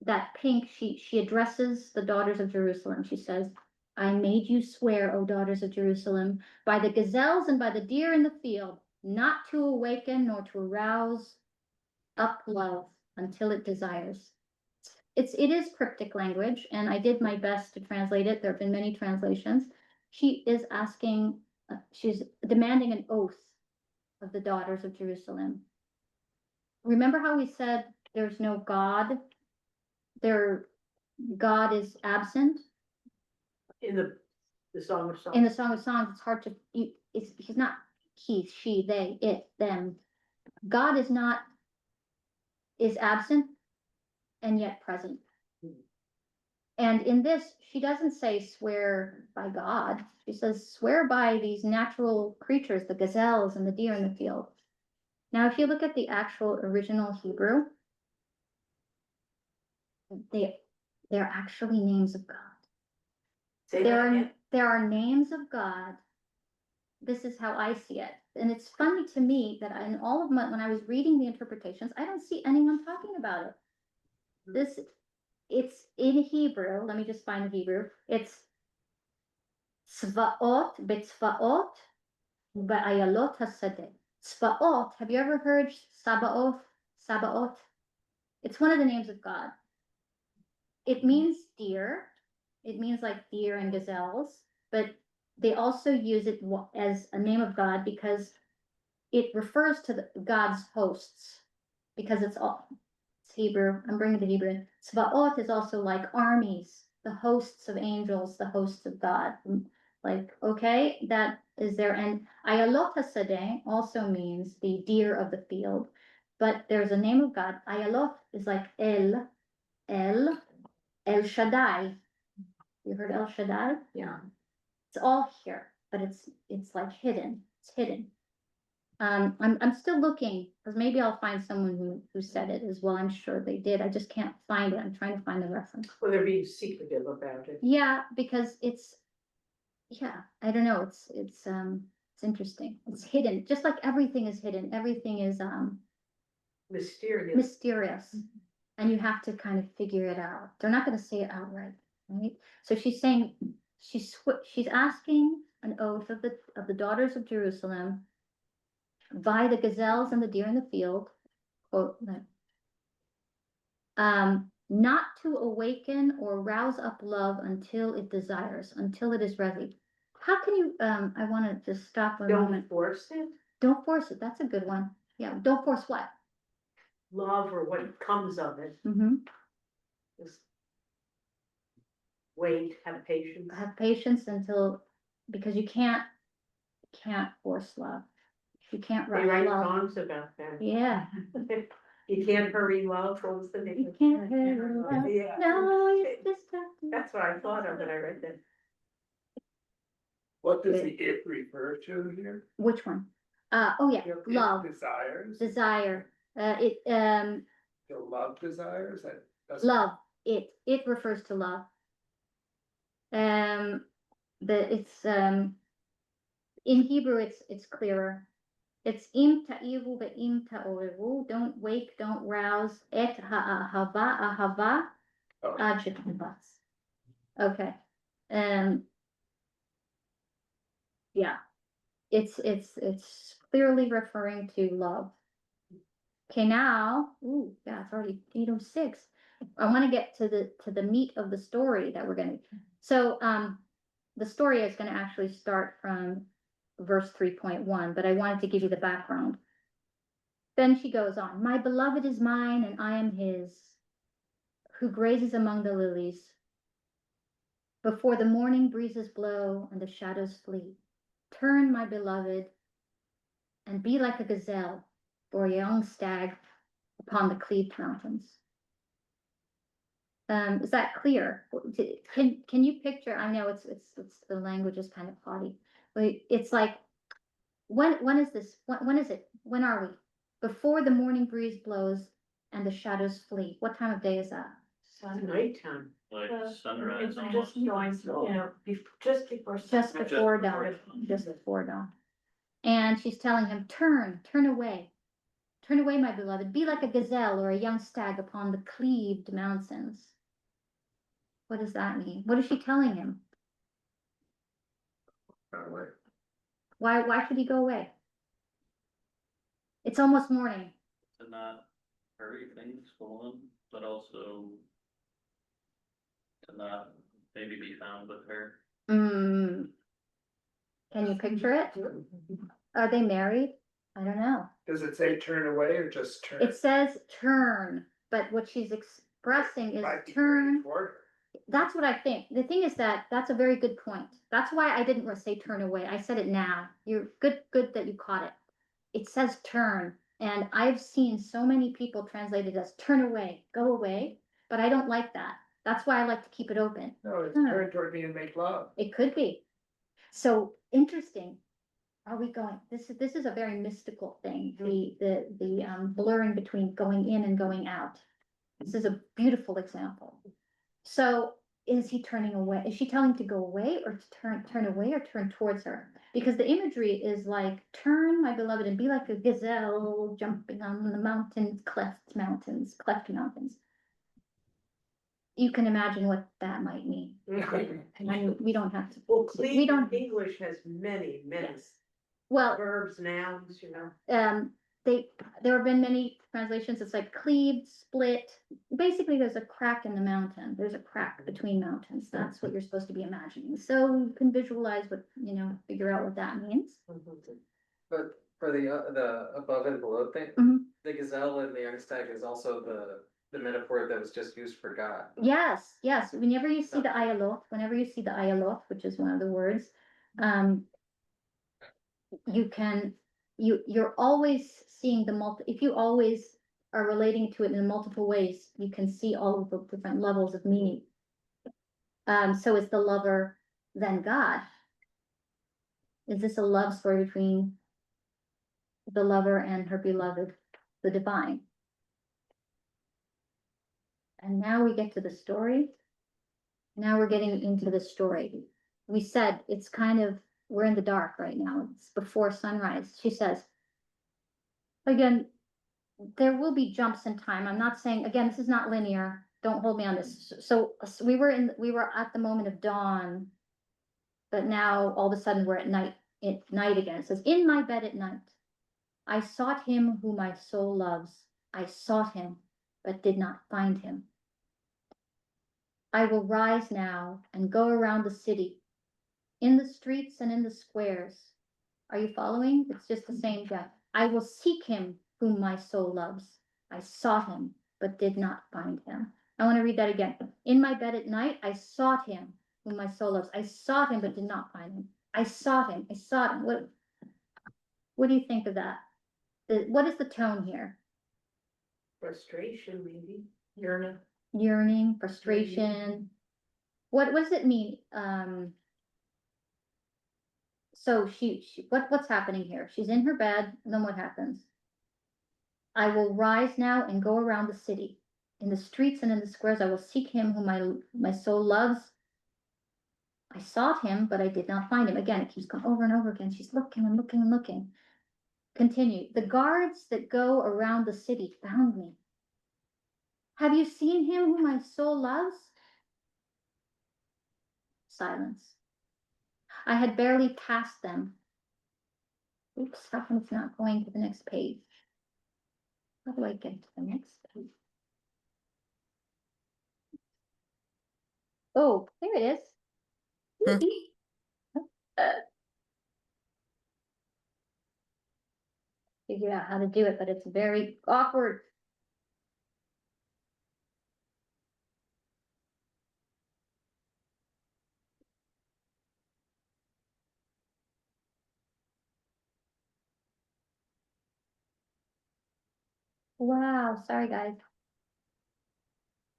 that pink, she addresses the daughters of Jerusalem. She says, I made you swear, O daughters of Jerusalem, by the gazelles and by the deer in the field, not to awaken nor to arouse up love until it desires. It is cryptic language, and I did my best to translate it. There have been many translations. She is asking, she's demanding an oath of the daughters of Jerusalem. Remember how we said there's no God? God is absent. In the Song of Songs. In the Song of Songs, it's hard to, he's not he, she, they, it, them. God is absent and yet present. And in this, she doesn't say swear by God. She says swear by these natural creatures, the gazelles and the deer in the field. Now, if you look at the actual original Hebrew, they're actually names of God. Say that again. There are names of God. This is how I see it. And it's funny to me that in all of when I was reading the interpretations, I don't see anyone talking about it. It's in Hebrew. Let me just find the Hebrew. It's Tzvaot, betzvaot, ba'ayalot hasadeh. Tzvaot, have you ever heard Sabaoth? Sabaoth? It's one of the names of God. It means deer. It means like deer and gazelles, but they also use it as a name of God because it refers to God's hosts, because it's Hebrew. I'm bringing the Hebrew. Tzvaot is also like armies, the hosts of angels, the hosts of God. Like, okay, that is there. And Ayalot HaSadeh also means the deer of the field, but there's a name of God. Ayalot is like El Shaddai. You heard El Shaddai? Yeah. It's all here, but it's like hidden. It's hidden. I'm still looking because maybe I'll find someone who said it as well. I'm sure they did. I just can't find it. I'm trying to find the reference. Well, they're being secretive about it. Yeah, because I don't know. It's interesting. It's hidden, just like everything is hidden. Everything is Mysterious. mysterious. And you have to kind of figure it out. They're not gonna say it outright, right? So she's saying, she's asking an oath of the daughters of Jerusalem by the gazelles and the deer in the field, quote, not to awaken or rouse up love until it desires, until it is ready. How can you, I wanna just stop a moment. Don't force it, Don't force it. That's a good one. Yeah, don't force what? love or what comes of it, Mm-hmm. just wait, have patience. Have patience until, because you can't force love. You can't They rush write love. songs about that. Yeah. You can't hurry love, what was the name? You can't hurry love. Yeah. No, it's distracting. That's what I thought of when I read that. What does the it refer to here? Which one? Oh yeah, It love, Desires, desire. The love desires, that doesn't. love, it refers to love. It's in Hebrew it's clearer. It's im ta'iru ve'im ta'oreru. Don't wake, don't rouse. Et ahava Oh. ad shetabas. Okay. Yeah. It's clearly referring to love. Okay, now, ooh, yeah, it's already 8:06. I want to get to the meat of the story that we're gonna. So, the story is gonna actually start from verse 3.1, but I wanted to give you the background. Then she goes on, my beloved is mine and I am his, who grazes among the lilies. Before the morning breezes blow and the shadows flee. Turn, my beloved, and be like a gazelle or a young stag upon the cleaved mountains. Is that clear? Can you picture? I know it's the language is kind of haughty, but it's like when is this? When is it? When are we? Before the morning breeze blows and the shadows flee. What time of day is that? It's nighttime. Like It's sunrise just almost. going, just before. Just sunrise. before dawn. Just before dawn. And she's telling him, turn away. Turn away, my beloved. Be like a gazelle or a young stag upon the cleaved mountains. What does that mean? What is she telling him? Run away. Why should he go away? It's almost morning. To not hurry things along, but also to not maybe be found with her. Can you picture it? Are they married? I don't know. Does it say turn away or just turn? It says turn, but what she's expressing is Might be turn. turning toward her. That's what I think. The thing is that's a very good point. That's why I didn't say turn away. I said it now. You're good that you caught it. It says turn, and I've seen so many people translate it as turn away, go away, but I don't like that. That's why I like to keep it open. No, it's turn toward me and make love. It could be. So interesting. Are we going? This is a very mystical thing. The blurring between going in and going out. This is a beautiful example. So is he turning away? Is she telling him to go away or to turn away or turn towards her? Because the imagery is like, turn, my beloved, and be like a gazelle jumping on the mountains, cleft mountains. You can imagine what that might mean. And we don't have to. Well, We clean don't. English has many Yes. Well, verbs, nouns, you know. there have been many translations. It's like cleaved, split. Basically, there's a crack in the mountain. There's a crack between mountains. That's what you're supposed to be imagining. So you can visualize what, figure out what that means. But for the above and below thing, Mhm. the gazelle and the young stag is also the metaphor that was just used for God. Yes. Whenever you see the ayalot, which is one of the words, you're always seeing if you always are relating to it in multiple ways, you can see all of the different levels of meaning. So is the lover then God? Is this a love story between the lover and her beloved, the divine? And now we get to the story. Now we're getting into the story. We said it's kind of we're in the dark right now, it's before sunrise, she says, again, there will be jumps in time. I'm not saying, again, this is not linear. Don't hold me on this. So we were at the moment of dawn, but now all of a sudden we're at night again. It says, in my bed at night, I sought him who my soul loves. I sought him, but did not find him. I will rise now and go around the city, in the streets and in the squares. Are you following? It's just the same guy. I will seek him whom my soul loves. I sought him, but did not find him. I want to read that again. In my bed at night, I sought him whom my soul loves. I sought him, but did not find him. I sought him. I sought him. What do you think of that? What is the tone here? Frustration, maybe, yearning. Yearning, frustration. What does it mean? So what's happening here? She's in her bed, and then what happens? I will rise now and go around the city. In the streets and in the squares, I will seek him whom my soul loves. I sought him, but I did not find him. Again, it keeps going over and over again. She's looking and looking and looking. Continue. The guards that go around the city found me. Have you seen him whom my soul loves? Silence. I had barely passed them. Oops, how come it's not going to the next page? How do I get to the next page? Oh, there it is. Figure out how to do it, but it's very awkward. Wow, sorry guys.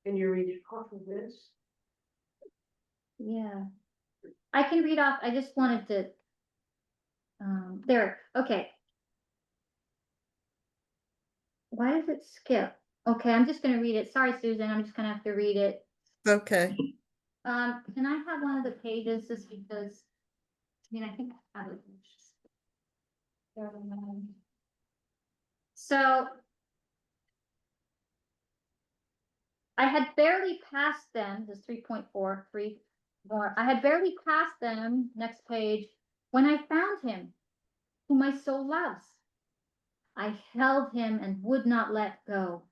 Can you read it off of this? Yeah. I can read off, I just wanted to. There, okay. Why does it skip? Okay, I'm just gonna read it. Sorry, Susan, I'm just gonna have to read it. Okay. Can I have one of the pages just because, I think I have it. So. I had barely passed them, this 3.43 more. I had barely passed them, next page, when I found him, whom my soul loves. I held him and would not let go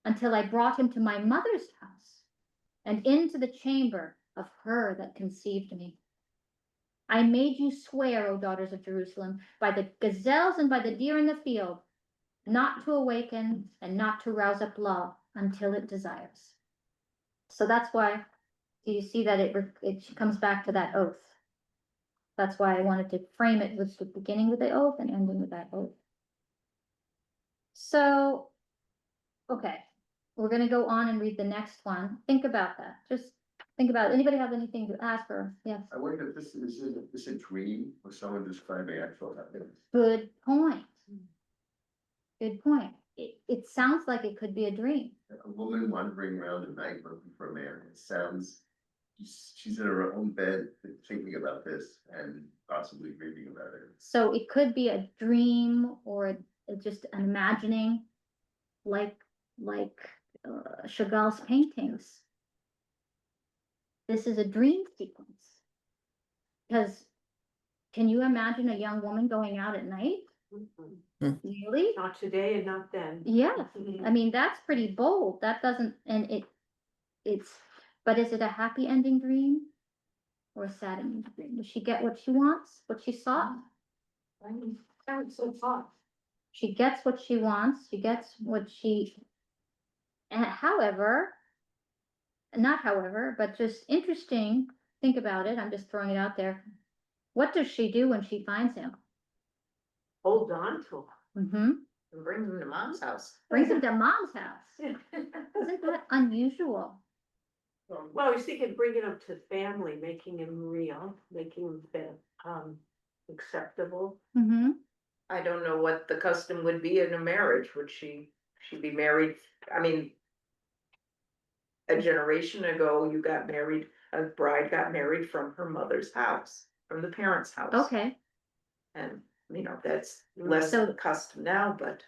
until I brought him to my mother's house and into the chamber of her that conceived me. I made you swear, O daughters of Jerusalem, by the gazelles and by the deer in the field, not to awaken and not to rouse up love until it desires. So that's why, do you see that it comes back to that oath? That's why I wanted to frame it with the beginning with the oath and ending with that oath. So, okay, we're gonna go on and read the next one. Think about that. Just think about it. Anybody have anything to ask or, yes? I wonder if this is a dream or someone describing actual happiness. Good point. Good point. It sounds like it could be a dream. A woman wandering around at night looking for a man. It sounds, she's in her own bed thinking about this and possibly reading about it. So it could be a dream or just an imagining, like Chagall's paintings. This is a dream sequence. Because can you imagine a young woman going out at night? Really? Not today and not then. Yes, I mean, that's pretty bold. That doesn't, and but is it a happy ending dream? Or a sad ending dream? Does she get what she wants, what she sought? So hot. She gets what she wants, she gets what she, however, not however, but just interesting, think about it, I'm just throwing it out there. What does she do when she finds him? Hold on to Mm-hmm, And brings him to mom's house. brings him to mom's house. him. Isn't that unusual? Well, I was thinking bringing him to family, making him real, making him acceptable. Mm-hmm, I don't know what the custom would be in a marriage. Would she be married? I mean, a generation ago, a bride got married from her mother's house. from the parents' house. Okay, And, you know, that's less So- of a custom now, but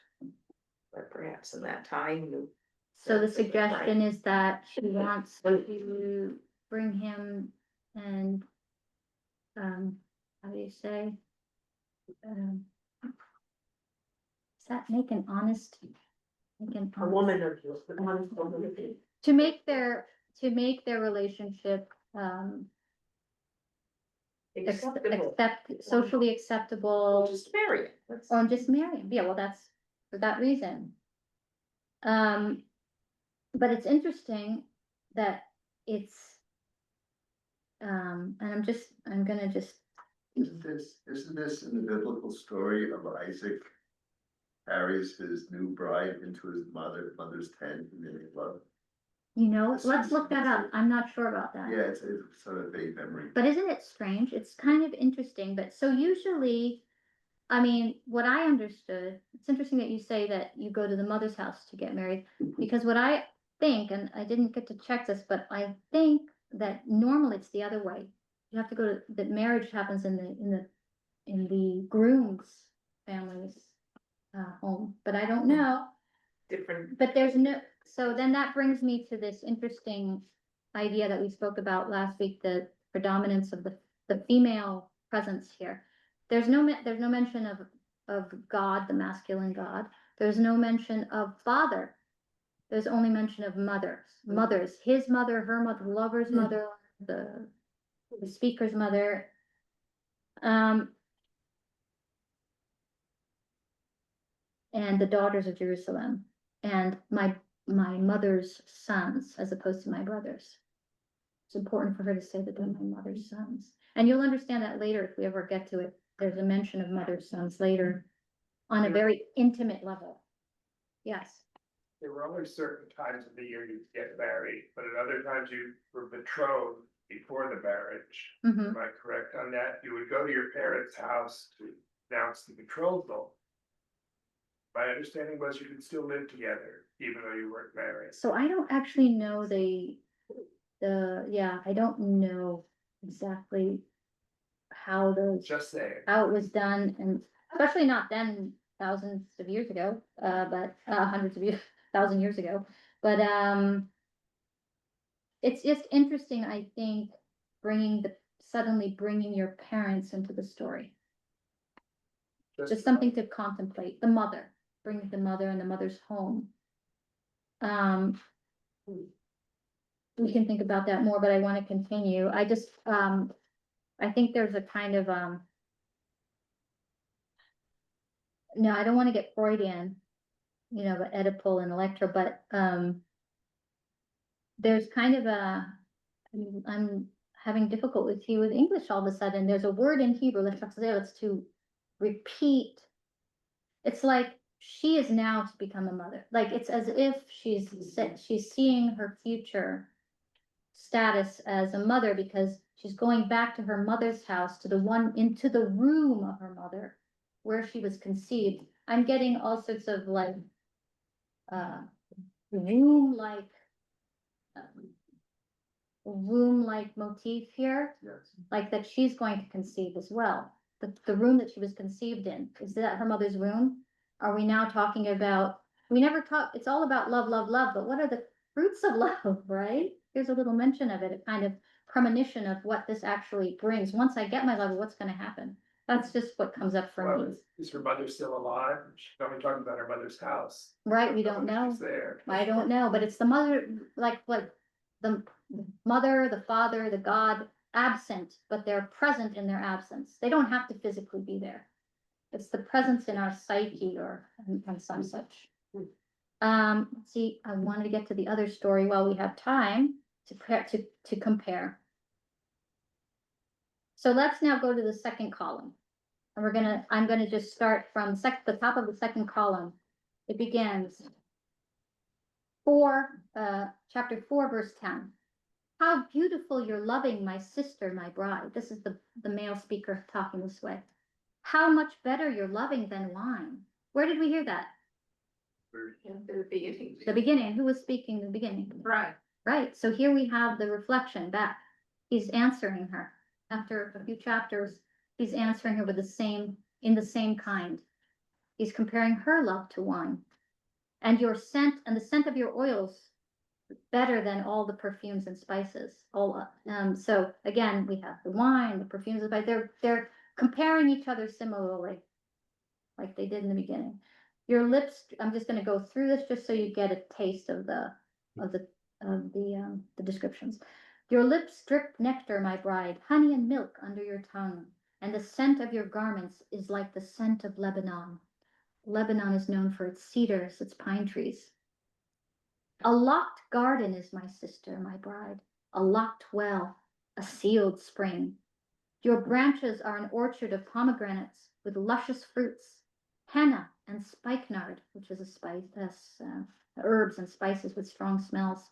perhaps in that time. so the that's a good right. suggestion is that she wants to bring him and, how do you say? Does that make an honest? Make an A honest- woman of you, the honest woman of you. To make their relationship, Acceptable. socially acceptable. Just marry it. That's- Or just marry him, yeah, well, that's for that reason. But it's interesting that it's. And I'm gonna just, Isn't this in the biblical story of Isaac carries his new bride into his mother's tent and they make love? let's look that up, I'm not sure about that. Yeah, it's sort of vague memory. But isn't it strange? It's kind of interesting, but so usually, I mean, what I understood, it's interesting that you say that you go to the mother's house to get married, because what I think, and I didn't get to check this, but I think that normally it's the other way. You have to go to, that marriage happens in the groom's family's home, but I don't know. Different. But there's no, so then that brings me to this interesting idea that we spoke about last week, the predominance of the female presence here. There's no mention of God, the masculine God. There's no mention of father. There's only mention of mothers, his mother, her mother, the lover's mother, the speaker's mother. And the daughters of Jerusalem, and my mother's sons, as opposed to my brothers. It's important for her to say that they're my mother's sons, and you'll understand that later if we ever get to it. There's a mention of mother's sons later, on a very intimate level. Yes, There were only certain times of the year you get married, but at other times you were betrothed before the marriage. mhm. Am I correct on that? You would go to your parents' house to announce the betrothal. My understanding was you could still live together, even though you weren't married. So I don't actually know I don't know exactly how Just saying. how it was done, and especially not then, thousands of years ago, but hundreds of years, 1,000 years ago. But it's just interesting, I think, suddenly bringing your parents into the story. Just something to contemplate. Bringing the mother and the mother's home. We can think about that more, but I want to continue. I just, I think there's a kind of, no, I don't want to get Freudian, but Oedipal and Electra, but, there's kind of I'm having difficulty with English all of a sudden. There's a word in Hebrew, let's to repeat. It's like she is now to become a mother. Like it's as if she's seeing her future status as a mother, because she's going back to her mother's house, into the room of her mother where she was conceived. I'm getting all sorts of like room-like motif here, Yes. like that she's going to conceive as well. The room that she was conceived in, is that her mother's room? Are we now talking about, we never talk, it's all about love, love, love, but what are the fruits of love, right? Here's a little mention of it, a kind of premonition of what this actually brings. Once I get my love, what's gonna happen? That's just what comes up for Well, me, is her mother still alive? She's only talking about her mother's house. right? We don't know. She's there. I don't know, but it's the mother, like the mother, the father, the God absent, but they're present in their absence. They don't have to physically be there. It's the presence in our psyche and some such. Let's see, I wanted to get to the other story while we have time to compare. So let's now go to the second column. And I'm gonna just start from the top of the second column. It begins chapter 4, verse 10. How beautiful you're loving, my sister, my bride. This is the male speaker talking this way. How much better you're loving than wine. Where did we hear that? The beginning. The beginning. Who was speaking in the beginning? Right. Right. So here we have the reflection back. He's answering her. after a few chapters, he's answering her with in the same kind. He's comparing her love to wine. And your scent and the scent of your oils better than all the perfumes and spices. So again, we have the wine, the perfumes, but they're comparing each other similarly, like they did in the beginning. Your lips, I'm just going to go through this just so you get a taste of the descriptions. Your lips drip nectar, my bride, honey and milk under your tongue, and the scent of your garments is like the scent of Lebanon. Lebanon is known for its cedars, its pine trees. A locked garden is my sister, my bride, a locked well, a sealed spring. Your branches are an orchard of pomegranates with luscious fruits, henna and spikenard, which is a spice, herbs and spices with strong smells,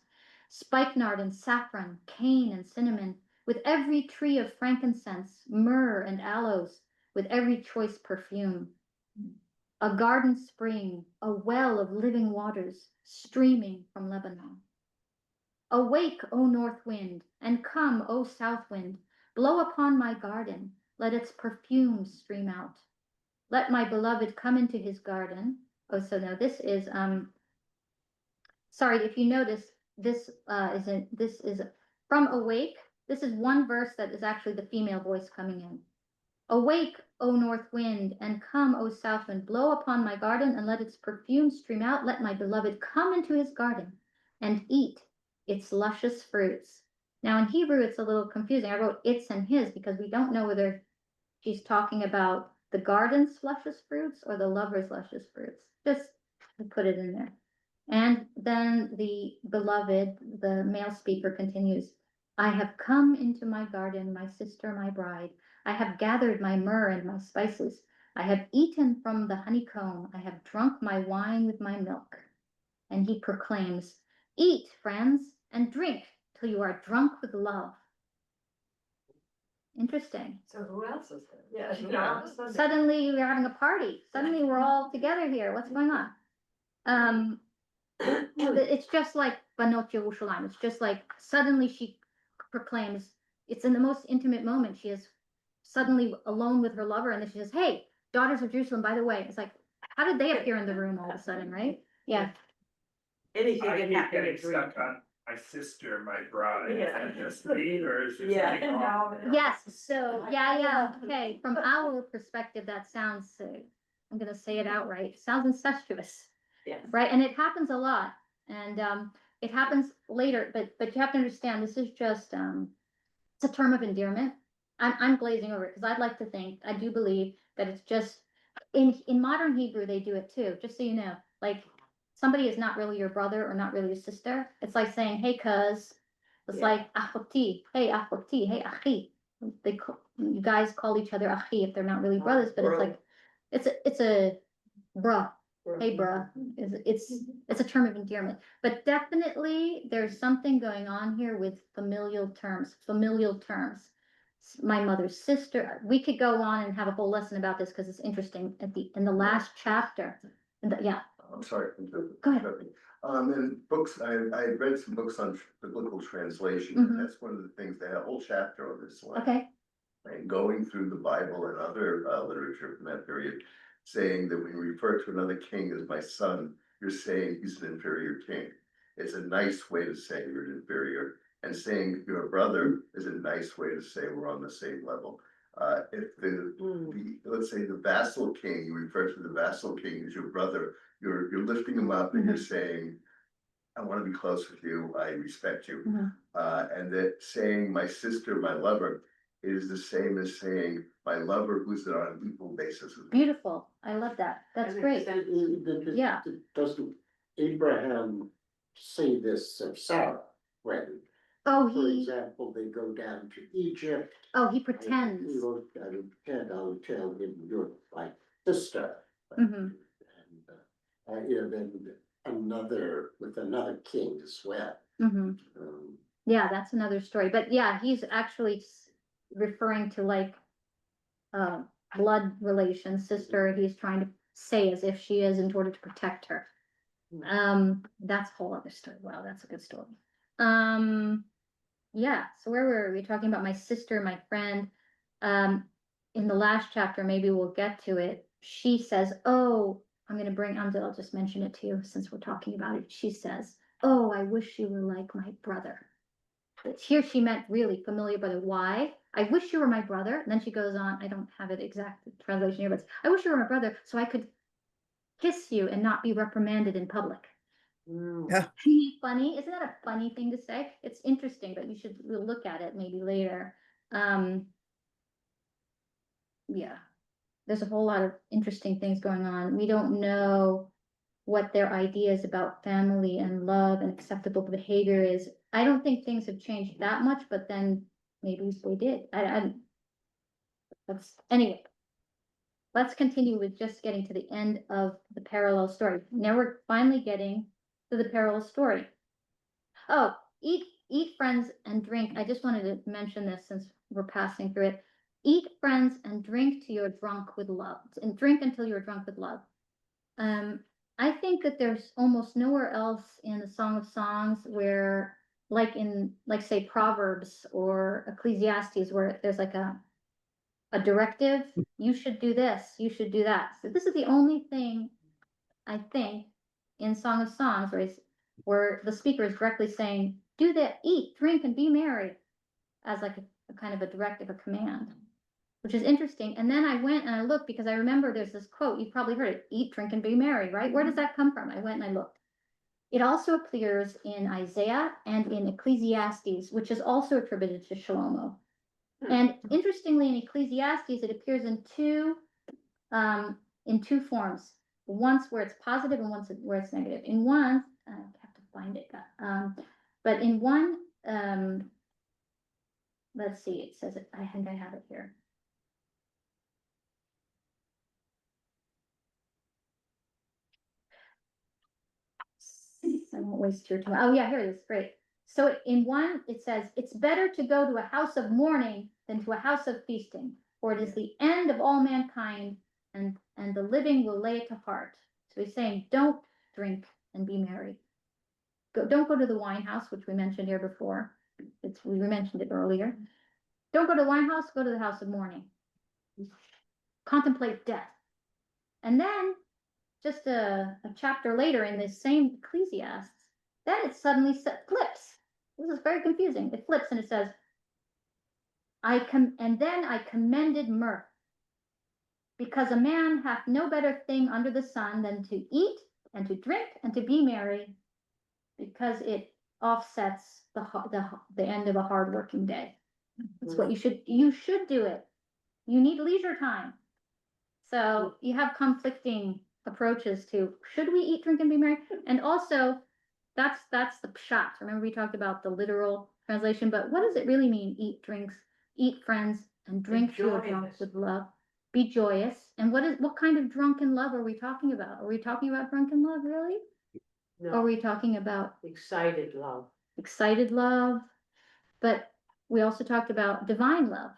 spikenard and saffron, cane and cinnamon, with every tree of frankincense, myrrh and aloes, with every choice perfume. A garden spring, a well of living waters, streaming from Lebanon. Awake, O north wind, and come, O south wind, blow upon my garden, let its perfumes stream out. Let my beloved come into his garden. Oh, so now this is, sorry, if you notice, this is from Awake. This is one verse that is actually the female voice coming in. Awake, O north wind, and come, O south wind, blow upon my garden, and let its perfume stream out. Let my beloved come into his garden and eat its luscious fruits. Now in Hebrew, it's a little confusing. I wrote its and his because we don't know whether she's talking about the garden's luscious fruits or the lover's luscious fruits. Just to put it in there. And then the beloved, the male speaker, continues, I have come into my garden, my sister, my bride. I have gathered my myrrh and my spices. I have eaten from the honeycomb. I have drunk my wine with my milk. And he proclaims, eat, friends, and drink till you are drunk with love. Interesting. So who else is there? Yeah. Suddenly we're having a party. Suddenly we're all together here. What's going on? It's just like Banot Yerushalayim. It's just like suddenly she proclaims, it's in the most intimate moment. She is suddenly alone with her lover, and then she says, hey, daughters of Jerusalem, by the way. It's like, how did they appear in the room all of a sudden, right? Yeah. Anything I can keep happen in getting a dream. stuck on my sister, my bride, Yeah. and just me, or is there Yeah. something wrong? Yes, so, yeah, okay, from our perspective, that sounds, I'm gonna say it outright, sounds incestuous, Yes. right? And it happens a lot, and, it happens later, but you have to understand, this is just, it's a term of endearment. I'm glazing over it, because I'd like to think, I do believe that it's just, in modern Hebrew, they do it too, just so you know, like, somebody is not really your brother or not really your sister, it's like saying, hey, cuz, it's Yeah. like achoti, hey achi. You guys call each other achi if they're not really brothers, but it's like it's a bruh. Hey bruh. It's a term of endearment. But definitely there's something going on here with familial terms. My mother's sister. We could go on and have a whole lesson about this because it's interesting in the last chapter. Yeah. I'm sorry. Go ahead. In books, I read some books on biblical translation, Mhm. and that's one of the things, they had a whole chapter on this one. Okay. And going through the Bible and other literature from that period, saying that when you refer to another king as my son, you're saying he's an inferior king. It's a nice way to say you're an inferior, and saying you're a brother is a nice way to say we're on the same level. If let's say the vassal king, you refer to the vassal king as your brother, you're lifting him up and you're saying, I want to be close with you, I respect you. Mhm. And that saying my sister, my lover, is the same as saying my lover who's on an equal basis with me. Beautiful. I love that. That's great. Yeah. Doesn't Abraham say this of Sarah when, Oh, for example, they go down to Egypt? he pretends. He won't, I don't pretend, I'll tell him you're my sister. Mhm. And, then with another king as well. Mhm. Yeah, that's another story. But yeah, he's actually referring to like blood relation, sister. He's trying to say as if she is in order to protect her. That's a whole other story. Wow, that's a good story. yeah, so where were we talking about my sister, my friend? In the last chapter, maybe we'll get to it. She says, "Oh, I'll just mention it to you since we're talking about it." She says, "Oh, I wish you were like my brother." But here she meant really familiar brother. Why? I wish you were my brother. And then she goes on, I don't have it exact translation here, but I wish you were my brother so I could kiss you and not be reprimanded in public. Yeah. Funny, isn't that a funny thing to say? It's interesting, but we'll look at it maybe later. Yeah, there's a whole lot of interesting things going on. We don't know what their ideas about family and love and acceptable behavior is. I don't think things have changed that much, but then maybe they did. Anyway. Let's continue with just getting to the end of the parallel story. Now we're finally getting to the parallel story. Oh, eat friends and drink. I just wanted to mention this since we're passing through it. Eat friends and drink till you're drunk with love, and drink until you're drunk with love. I think that there's almost nowhere else in the Song of Songs where, like say Proverbs or Ecclesiastes, where there's like a directive, you should do this, you should do that. So this is the only thing I think in Song of Songs where the speaker is directly saying, do that, eat, drink, and be merry, as like a kind of a directive, a command, which is interesting. And then I went and I looked because I remember there's this quote, you've probably heard it, eat, drink, and be merry, right? Where does that come from? I went and I looked. It also appears in Isaiah and in Ecclesiastes, which is also attributed to Shlomo. And interestingly, in Ecclesiastes, it appears in two forms. Once where it's positive and once where it's negative. In one, I have to find it. But in one, let's see, it says it. I think I have it here. I won't waste your time. Oh yeah, here it is. Great. So in one, it says, it's better to go to a house of mourning than to a house of feasting, for it is the end of all mankind, and the living will lay it to heart. So he's saying, don't drink and be merry. Don't go to the wine house, which we mentioned here before. We mentioned it earlier. Don't go to the wine house, go to the house of mourning. Contemplate death. And then, just a chapter later in this same Ecclesiastes, then it suddenly flips. This is very confusing. It flips and it says, and then I commended mirth, because a man hath no better thing under the sun than to eat and to drink and to be merry, because it offsets the end of a hard working day. That's what you should do it. You need leisure time. So you have conflicting approaches to, should we eat, drink, and be merry? And also, that's the pshat. Remember we talked about the literal translation, but what does it really mean? Eat friends, and drink till you're drunk with love. Be joyous. And what kind of drunken love are we talking about? Are we talking about drunken love, really? No. Or are we talking about Excited love? Excited love, but we also talked about divine love.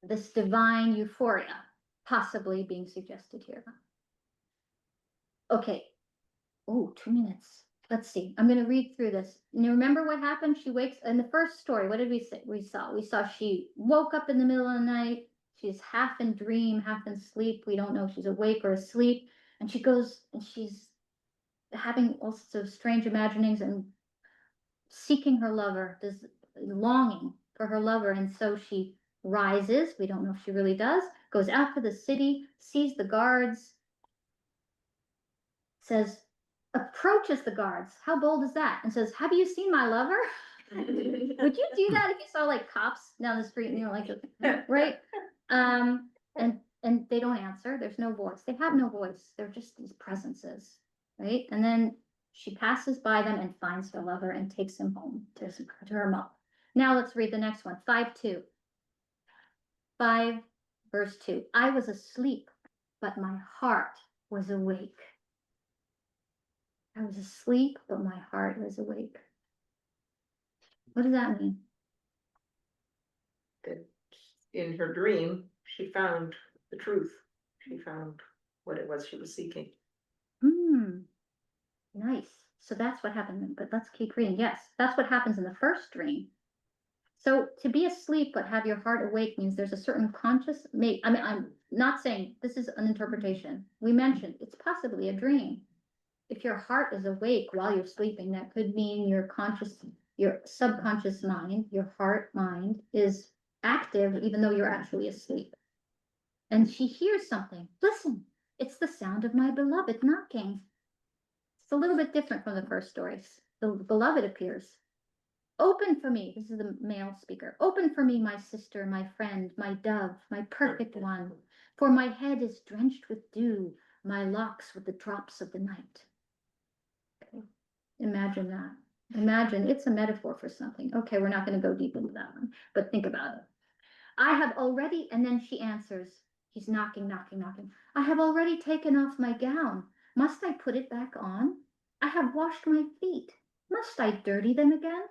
This divine euphoria possibly being suggested here. Okay. Oh, 2 minutes. Let's see. I'm going to read through this. And you remember what happened? She wakes in the first story. What did we say? We saw she woke up in the middle of the night. She's half in dream, half in sleep. We don't know if she's awake or asleep. And she goes and she's having all sorts of strange imaginings and seeking her lover, this longing for her lover. And so she rises. We don't know if she really does. Goes out to the city, sees the guards, approaches the guards. How bold is that? And says, have you seen my lover? Would you do that if you saw like cops down the street and you're like, right? And they don't answer. There's no voice. They have no voice. They're just these presences, right? And then she passes by them and finds her lover and takes him home to her mother. Now let's read the next one. 5:2. 5 verse 2. I was asleep, but my heart was awake. I was asleep, but my heart was awake. What does that mean? That in her dream, she found the truth. She found what it was she was seeking. Nice. So that's what happened, but let's keep reading. Yes, that's what happens in the first dream. So to be asleep but have your heart awake means there's a certain I'm not saying this is an interpretation. We mentioned it's possibly a dream. If your heart is awake while you're sleeping, that could mean your subconscious mind, your heart mind is active even though you're actually asleep. And she hears something. Listen, it's the sound of my beloved knocking. It's a little bit different from the first stories. The beloved appears. Open for me. This is the male speaker. Open for me, my sister, my friend, my dove, my perfect one. For my head is drenched with dew, my locks with the drops of the night. Okay. Imagine that. Imagine it's a metaphor for something. Okay, we're not going to go deep into that one, but think about it. I have already, and then she answers, he's knocking, knocking, knocking. I have already taken off my gown. Must I put it back on? I have washed my feet. Must I dirty them again?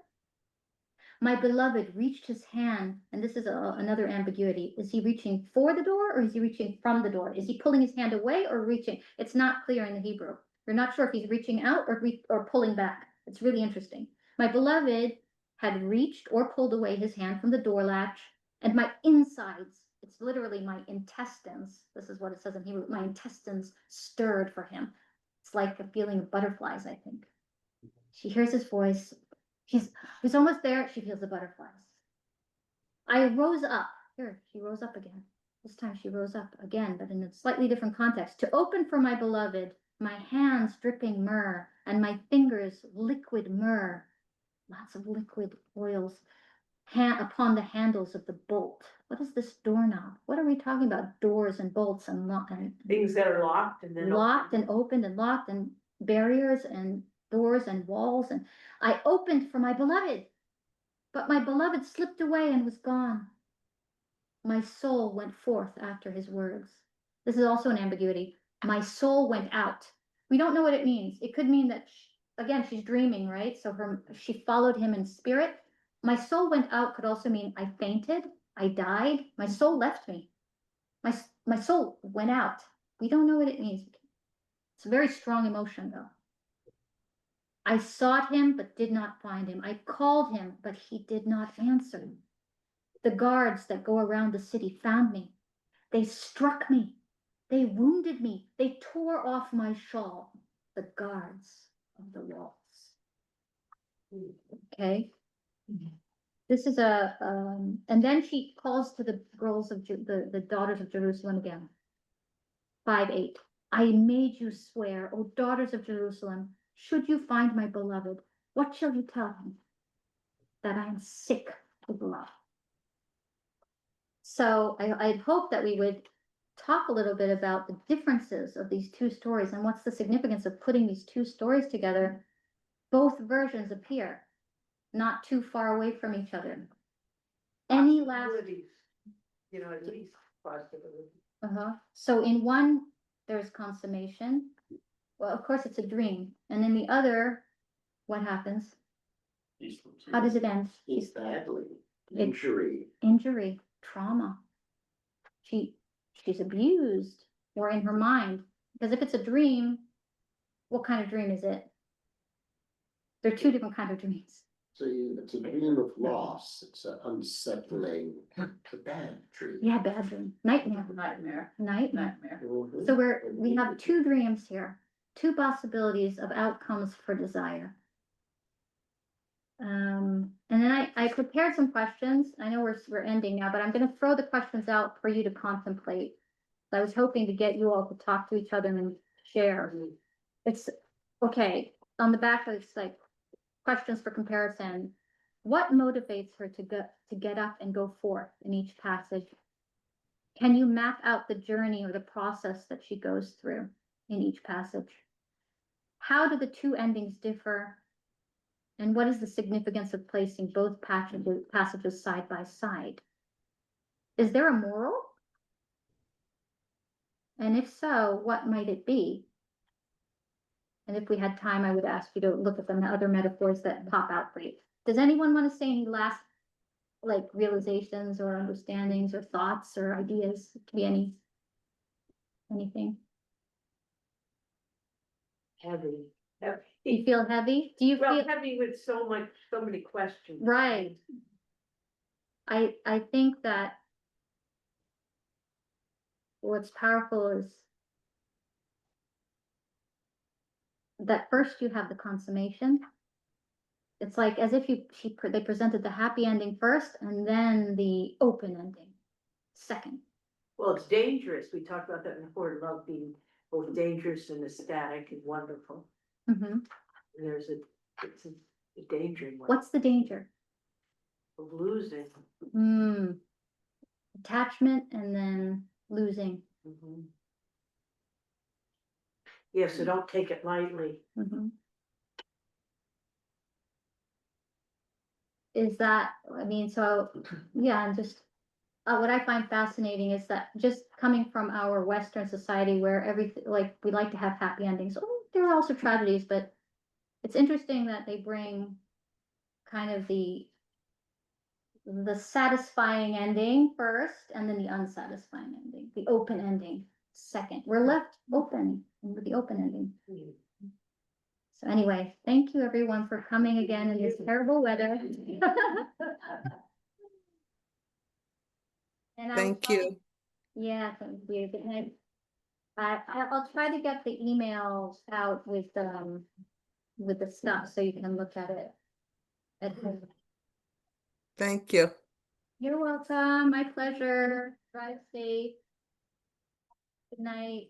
My beloved reached his hand, and this is another ambiguity. Is he reaching for the door or is he reaching from the door? Is he pulling his hand away or reaching? It's not clear in the Hebrew. You're not sure if he's reaching out or pulling back. It's really interesting. My beloved had reached or pulled away his hand from the door latch, and my insides, it's literally my intestines. This is what it says in Hebrew. My intestines stirred for him. It's like a feeling of butterflies, I think. She hears his voice. He's almost there. She feels the butterflies. I rose up. Here, she rose up again. This time she rose up again, but in a slightly different context. To open for my beloved, my hands dripping myrrh, and my fingers liquid myrrh. Lots of liquid oils. Upon the handles of the bolt. What is this doorknob? What are we talking about? Doors and bolts and Things that are locked and then. locked and opened and locked and barriers and doors and walls. And I opened for my beloved, but my beloved slipped away and was gone. My soul went forth after his words. This is also an ambiguity. My soul went out. We don't know what it means. It could mean that, again, she's dreaming, right? So she followed him in spirit. My soul went out could also mean I fainted, I died, my soul left me. My soul went out. We don't know what it means. It's a very strong emotion, though. I sought him, but did not find him. I called him, but he did not answer. The guards that go around the city found me. They struck me. They wounded me. They tore off my shawl. The guards of the walls. Okay. This is and then she calls to the girls of the daughters of Jerusalem again. 5:8. I made you swear, O daughters of Jerusalem, should you find my beloved, what shall you tell him? That I am sick with love. So I'd hope that we would talk a little bit about the differences of these two stories and what's the significance of putting these two stories together. Both versions appear not too far away from each other. Any last? You know, at least possibilities. So in one, there's consummation. Well, of course, it's a dream. And in the other, what happens? How does it end? He's badly, It- injury. Trauma. She's abused, or in her mind. Because if it's a dream, what kind of dream is it? There are two different kinds of dreams. So it's a dream of loss, it's an unsettling, a bad dream. Yeah, bad dream. Nightmare. Nightmare. Mhm. So we have two dreams here, two possibilities of outcomes for desire. And then I prepared some questions. I know we're ending now, but I'm going to throw the questions out for you to contemplate. I was hoping to get you all to talk to each other and share. It's okay. On the back, it's like questions for comparison. What motivates her to get up and go forth in each passage? Can you map out the journey or the process that she goes through in each passage? How do the two endings differ? And what is the significance of placing both passages side by side? Is there a moral? And if so, what might it be? And if we had time, I would ask you to look at the other metaphors that pop out for you. Does anyone want to say any last realizations or understandings or thoughts or ideas? It could be anything. Heavy. You feel heavy? Do you Well, feel, heavy with so many questions. right? I think that what's powerful is that first you have the consummation. It's like as if they presented the happy ending first and then the open ending second. Well, it's dangerous. We talked about that before, love being both dangerous and ecstatic and wonderful. Mhm. There's it's a danger in What's the danger? of losing. Attachment and then losing. Mhm. Yeah, so don't take it lightly. Mhm. Is that, I mean, so, yeah, and just, what I find fascinating is that just coming from our Western society where everything, like, we like to have happy endings. Oh, there are also tragedies, but it's interesting that they bring kind of the satisfying ending first and then the unsatisfying ending, the open ending second. We're left open with the open ending. So anyway, thank you everyone for coming again in this terrible weather. And Thank you. Yeah, thank you. Good night. I'll try to get the emails out with the stuff so you can look at it at home. Thank you. You're welcome. My pleasure. Drive safe. Good night.